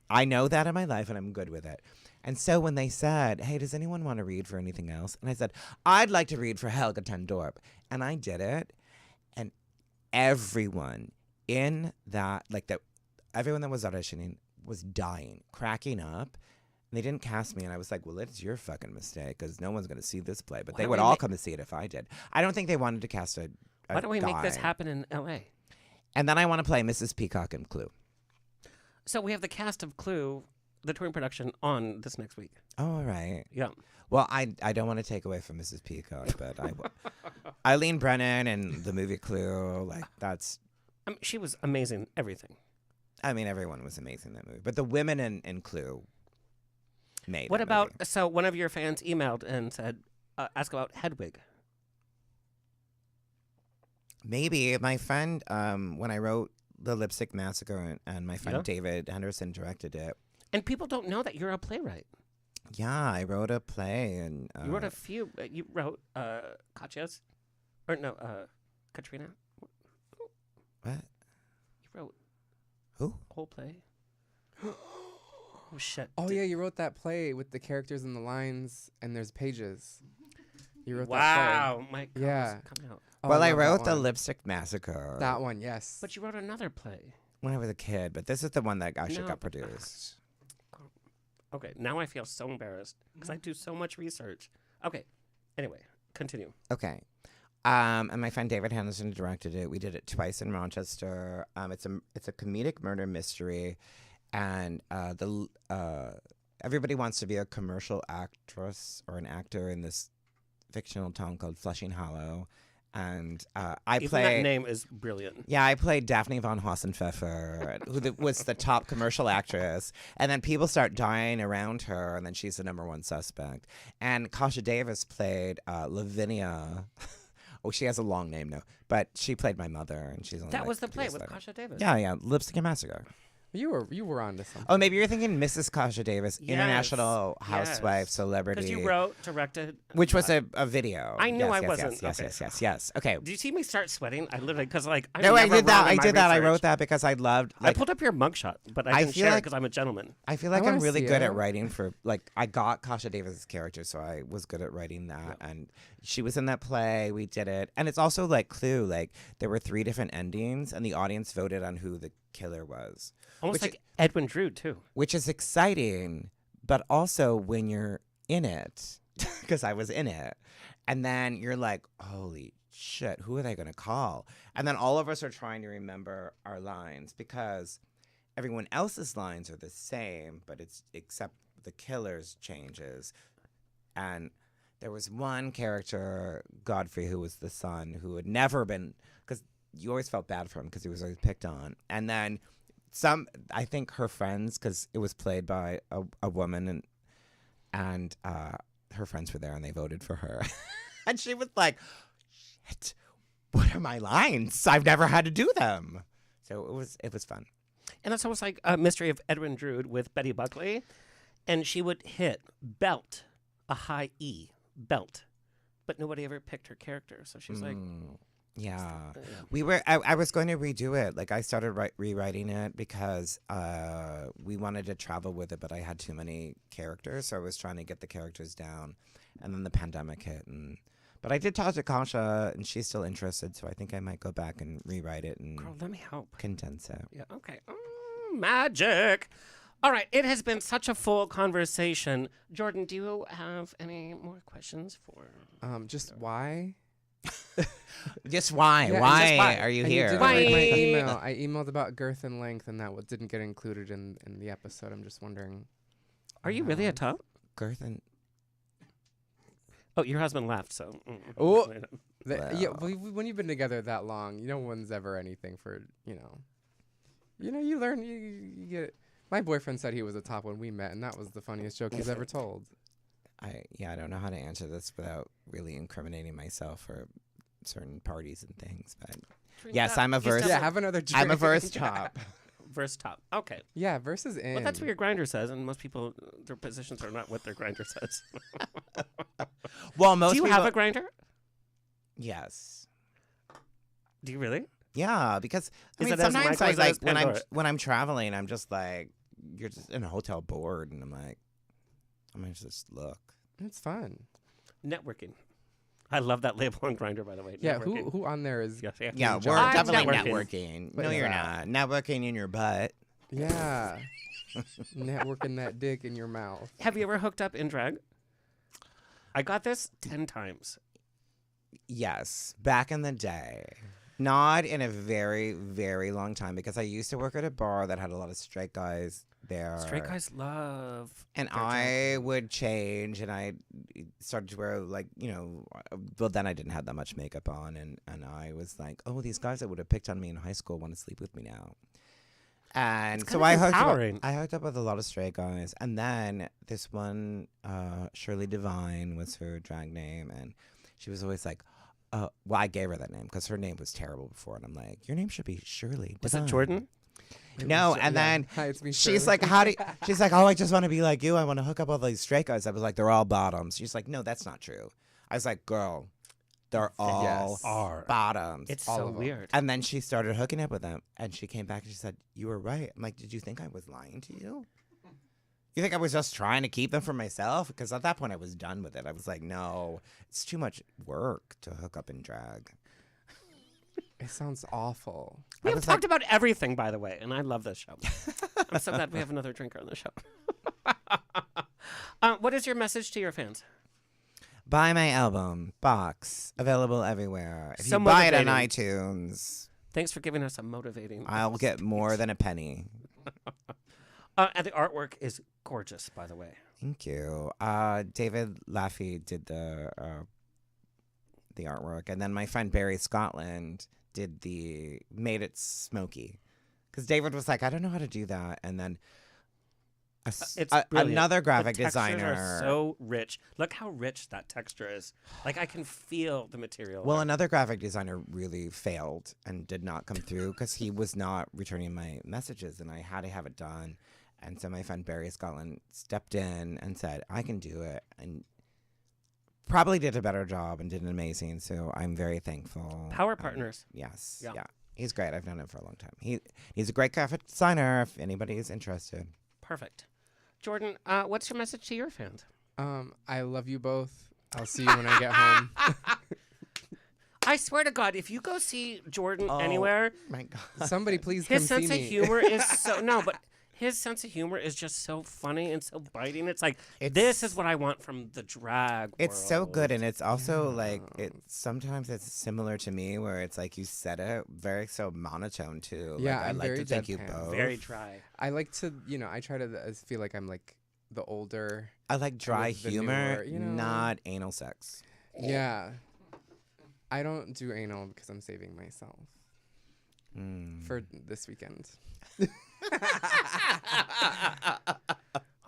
I know that in my life, and I'm good with it. And so when they said, hey, does anyone want to read for anything else? And I said, I'd like to read for Helga Tendorp. And I did it. And everyone in that, everyone that was auditioning was dying, cracking up. And they didn't cast me. And I was like, well, it's your fucking mistake because no one's going to see this play. But Why they don't would we all make- come to see it if I did. I don't think they wanted to cast a Why don't we make this guy. happen in L.A.? And then I want to play Mrs. Peacock in Clue. So we have the cast of Clue, the touring production, on this next week. Oh, all right. Yeah. Well, I don't want to take away from Mrs. Peacock, but Eileen Brennan and the movie Clue, that's. I mean, she was amazing. Everything. I mean, everyone was amazing in that movie, but the women in Clue made. What that about? movie. So one of your fans emailed and said, "Ask about Hedwig." Maybe my friend, when I wrote the Lipstick Massacre, and my friend David Henderson directed it. And people don't know that you're a playwright. Yeah, I wrote a play, and You wrote a few. You wrote Katya's, or no, Katrina. what? You wrote Who? a whole play. Oh shit! Oh yeah, you wrote that play with the characters and the lines, and there's pages. You wrote Wow, my God, Yeah. it's coming out. that play. Oh, Well, I love wrote that the one. Lipstick Massacre. That one, yes. But you wrote another play. when I was a kid, but this is the one that actually No, got but- produced. Okay, now I feel so embarrassed because I do so much research. Okay, anyway, continue. Okay. And my friend David Henderson directed it. We did it twice in Rochester. It's a comedic murder mystery, and everybody wants to be a commercial actress or an actor in this fictional town called Flushing Hollow, and I Even play. that name is brilliant. Yeah, I played Daphne von Hossenpfeffer, who was the top commercial actress. And then people start dying around her, and then she's the number one suspect. And Kasha Davis played Lavinia. Oh, she has a long name now. But she played my mother, and she's only That was the 2 play years with later. Kasha Davis. Yeah, Lipstick and Massacre. You were on to something. Oh, maybe you're thinking Mrs. Kasha Davis, Yes, international housewife, yes. celebrity. Because you wrote, directed. Which was a video. I knew Yes, I yes, wasn't. Yes, Okay. yes. Okay. Did you see me start sweating? I literally, because I No, I never did that. wrong in I my did that. I research. wrote that because I loved. I pulled up your mugshot, but I I didn't feel share it like- because I'm a gentleman. I feel like I I'm wanna really see good it. at writing for, I got Kasha Davis' character, so I was good at writing that. And she was in that play. We did it. And it's also like Clue. There were 3 different endings, and the audience voted on who the killer was. Almost Which like Edwin Drood, too. Which is exciting, but also when you're in it, because I was in it, and then you're like, holy shit, who are they going to call? And then all of us are trying to remember our lines because everyone else's lines are the same, but it's except the killer's changes. And there was one character, Godfrey, who was the son, who had never been, because you always felt bad for him because he was always picked on. And then I think her friends, because it was played by a woman, and her friends were there, and they voted for her. And she was like, shit, what are my lines? I've never had to do them. So it was fun. And that's almost like a mystery of Edwin Drood with Betty Buckley. and she would hit belt, a high E, belt. But nobody ever picked her character. So she's like, Yeah. I was going to redo it. Like, I started rewriting it because we wanted to travel with it, but I had too many characters. So I was trying to get the characters down. And then the pandemic hit. But I did talk to Kasha, and she's still interested. So I think I might go back and rewrite it and girl, let me help. condense it. Yeah, okay. Magic. All right, it has been such a full conversation. Jordan, do you have any more questions for? Just why? Just why? Yeah, and Why just why? are you And here? didn't Why? read my email. I emailed about girth and length, and that didn't get included in the episode. I'm just wondering. Are you really a top? Girth and Oh, your husband left, so. Oh. Well. Yeah, when you've been together that long, no one's ever anything for you learn. You get it. My boyfriend said he was a top when we met, and that was the funniest joke he's ever told. I don't know how to answer this without really incriminating myself or certain parties and things. But yes, I'm a verse. Yeah, have another drink. I'm a verse top. Verse top. Okay. Yeah, verse is in. Well, that's what your grinder says, and most people, their positions are not what their grinder says. Well, most Do you people, have a grinder? Yes. Do you really? Yeah, because I Is mean, it as sometimes Michael I as like Pandora? when I'm traveling, I'm just like, you're just in a hotel bored, and I'm gonna just look. It's fun. Networking. I love that label on Grinder, by the way. Yeah, Networking. who on there is? Yes, yeah. Yeah, Job. we're I'm definitely networking. networking. No, you're Yeah. not. Networking in your butt. Yeah, networking that dick in your mouth. Have you ever hooked up in drag? I got this 10 times. Yes, back in the day. Not in a very, very long time because I used to work at a bar that had a lot of straight guys there. Straight guys love. And their drag I would change and I started to wear well, then I didn't have that much makeup on and I was like, oh, these guys that would have picked on me in high school want to sleep with me now. And It's so kind of I empowering. hooked up with a lot of straight guys. And then this one, Shirley Divine was her drag name. And she was always like, well, I gave her that name because her name was terrible before. And I'm like, your name should be Shirley Was Divine. it Jordan? No, and then Hi, it's me, she's Shirley. like, how do you, she's like, oh, I just want to be like you. I want to hook up all these straight guys. I was like, they're all bottoms. She's like, no, that's not true. I was like, girl, they're all Yes. Are. bottoms. It's All so of 'em. weird. And then she started hooking up with them, and she came back and she said, you were right. I'm like, did you think I was lying to you? You think I was just trying to keep them for myself? Because at that point, I was done with it. I was like, no, it's too much work to hook up in drag. It sounds awful. We I have was like- talked about everything, by the way, and I love this show. I'm so glad we have another drinker on the show. What is your message to your fans? Buy my album, Box, available everywhere. If So you buy it on motivating. iTunes, Thanks for giving us a motivating. I'll get more than a penny. And the artwork is gorgeous, by the way. Thank you. David Laffey did the artwork, and then my friend Barry Scotland made it smoky, because David was like, I don't know how to do that, and then It's brilliant. another The graphic textures designer. are so rich. Look how rich that texture is. Like I can feel the material. Well, another graphic designer really failed and did not come through because he was not returning my messages, and I had to have it done. And so my friend Barry Scotland stepped in and said, I can do it, and probably did a better job and did an amazing. So I'm very thankful. Power partners. Yes. Yeah. Yeah. He's great. I've known him for a long time. He's a great graphic designer if anybody is interested. Perfect. Jordan, what's your message to your fans? I love you both. I'll see you when I get home. I swear to God, if you go see Jordan anywhere, My God. Somebody please come his see sense of me. humor is but his sense of humor is just so funny and so biting. It's like, this is what I want from the drag It's so world. good, and it's also like sometimes it's similar to me, where it's like you said it very so monotone too. Yeah, like, I'd I'm like very to thank you deadpan. both. Very dry. I like to, I try to feel like I'm like the older. I like dry with the humor, newer, not anal sex. Yeah. I don't do anal because I'm saving myself for this weekend.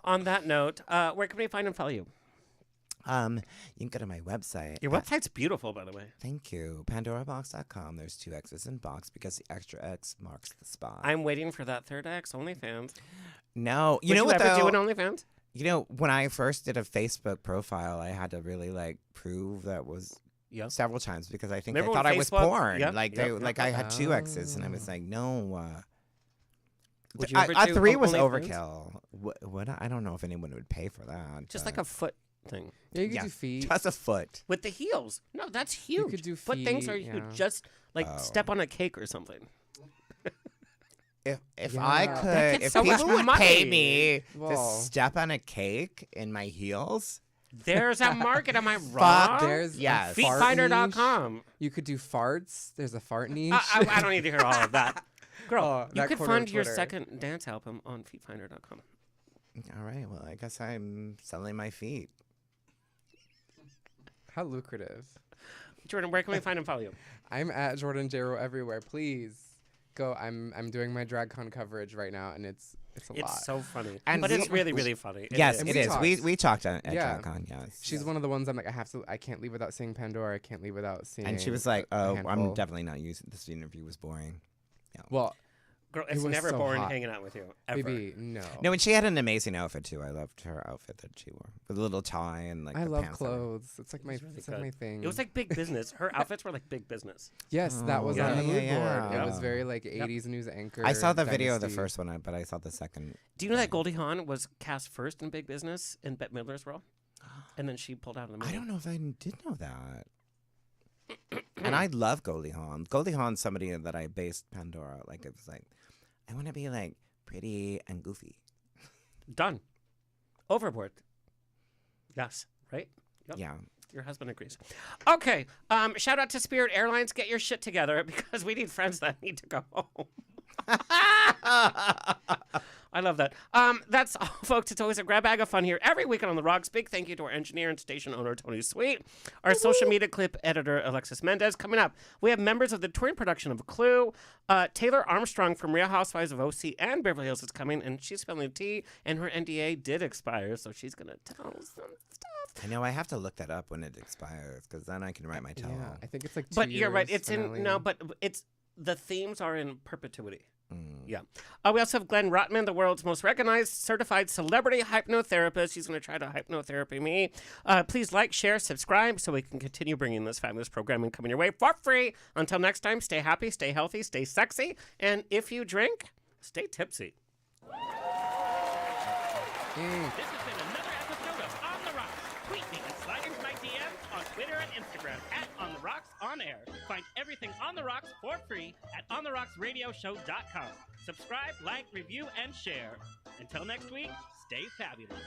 On that note, where can we find and follow you? You can go to my website. Your website's beautiful, by the way. Thank you. PandoraBoxx.com. There's 2 X's in box because the extra X marks the spot. I'm waiting for that third X OnlyFans. No, you Would know you what ever though? do an OnlyFans? You know, when I first did a Facebook profile, I had to really like prove that was Yep. several times because I think Remember they thought when I was Facebook- porn. Yep, Like yep, they, yep, like yep. I had 2 exes, and I was like, no. Would you ever A do 3 was OnlyFans? overkill. What? I don't know if anyone would pay for that. Just but- like a foot thing. Yeah, you could yeah, do feet. just a foot. With the heels. No, that's huge. could do Foot things are feet, huge. yeah. Just like Oh. step on a cake or something. If Yeah. I That could, gets if so much people would pay money. me to Well. step on a cake in my heels, There's a market. Am I wrong? There's Yes. a fart Feetfinder.com. niche. You could do farts. There's a fart niche. I don't need to hear all of that. Girl, Oh, you that could corner of fund your Twitter. second dance album on Feetfinder.com. all right. Well, I guess I'm selling my feet. How lucrative. Jordan, where can we find and follow you? I'm at Jordan Jayro everywhere. Please go. I'm doing my DragCon coverage right now, and it's a lot. It's so funny. And but we- it's really, really funny. Yes, And it we is. We talked. we talked at Yeah. DragCon. Yes. She's one of the ones I'm like, I can't leave without seeing Pandora. I can't leave without seeing. And she was like, a "Oh, handful." I'm definitely not using this interview. Was boring." Well, Girl, It it's was never so boring hot. hanging out with you. Ever. baby, no. No, and she had an amazing outfit too. I loved her outfit that she wore with a little tie and like. I the love pants on it. clothes. It's like my, It's really it's like good. my thing. It was like big business. Her outfits were like big business. yes, that was Oh, on the yeah, mood yeah, board. yeah. It was very like 80s news anchor. I saw the video of the Dynasty. first one, but I saw the second. Do you know that Goldie Hawn was cast first in big business in Bette Midler's role? And then she pulled out of the movie. I don't know if I did know that. And I love Goldie Hawn. Goldie Hawn's somebody that I based Pandora. Like it was like, I want to be like pretty and goofy. Done. Overboard. Yes, right? Yep. Yeah. Your husband agrees. Okay. Shout out to Spirit Airlines. Get your shit together because we need friends that need to go home. I love that. That's all, folks. It's always a grab bag of fun here every weekend on The Rocks. Big thank you to our engineer and station owner, Tony Sweet. Our social media clip editor, Alexis Mendez. Coming up, we have members of the touring production of Clue. Taylor Armstrong from Real Housewives of OC and Beverly Hills is coming, and she's spilling the tea, and her NDA did expire, so she's going to tell us some stuff. I know I have to look that up when it expires because then I can write my tell. Yeah, I think it's like 2 But you're right. years It's in, finale. no, but it's, the themes are in perpetuity. Mm. Yeah. We also have Glenn Rotman, the world's most recognized certified celebrity hypnotherapist. He's going to try to hypnotherapy me. Please like, share, subscribe so we can continue bringing this fabulous programming coming your way for free. Until next time, stay happy, stay healthy, stay sexy, and if you drink, stay tipsy. This has been another episode of On the Rocks. Tweet me and slide into my DMs on Twitter and Instagram at On the Rocks On Air. Find everything On the Rocks for free at OnTheRocksRadioshow.com. Subscribe, like, review, and share. Until next week, stay fabulous.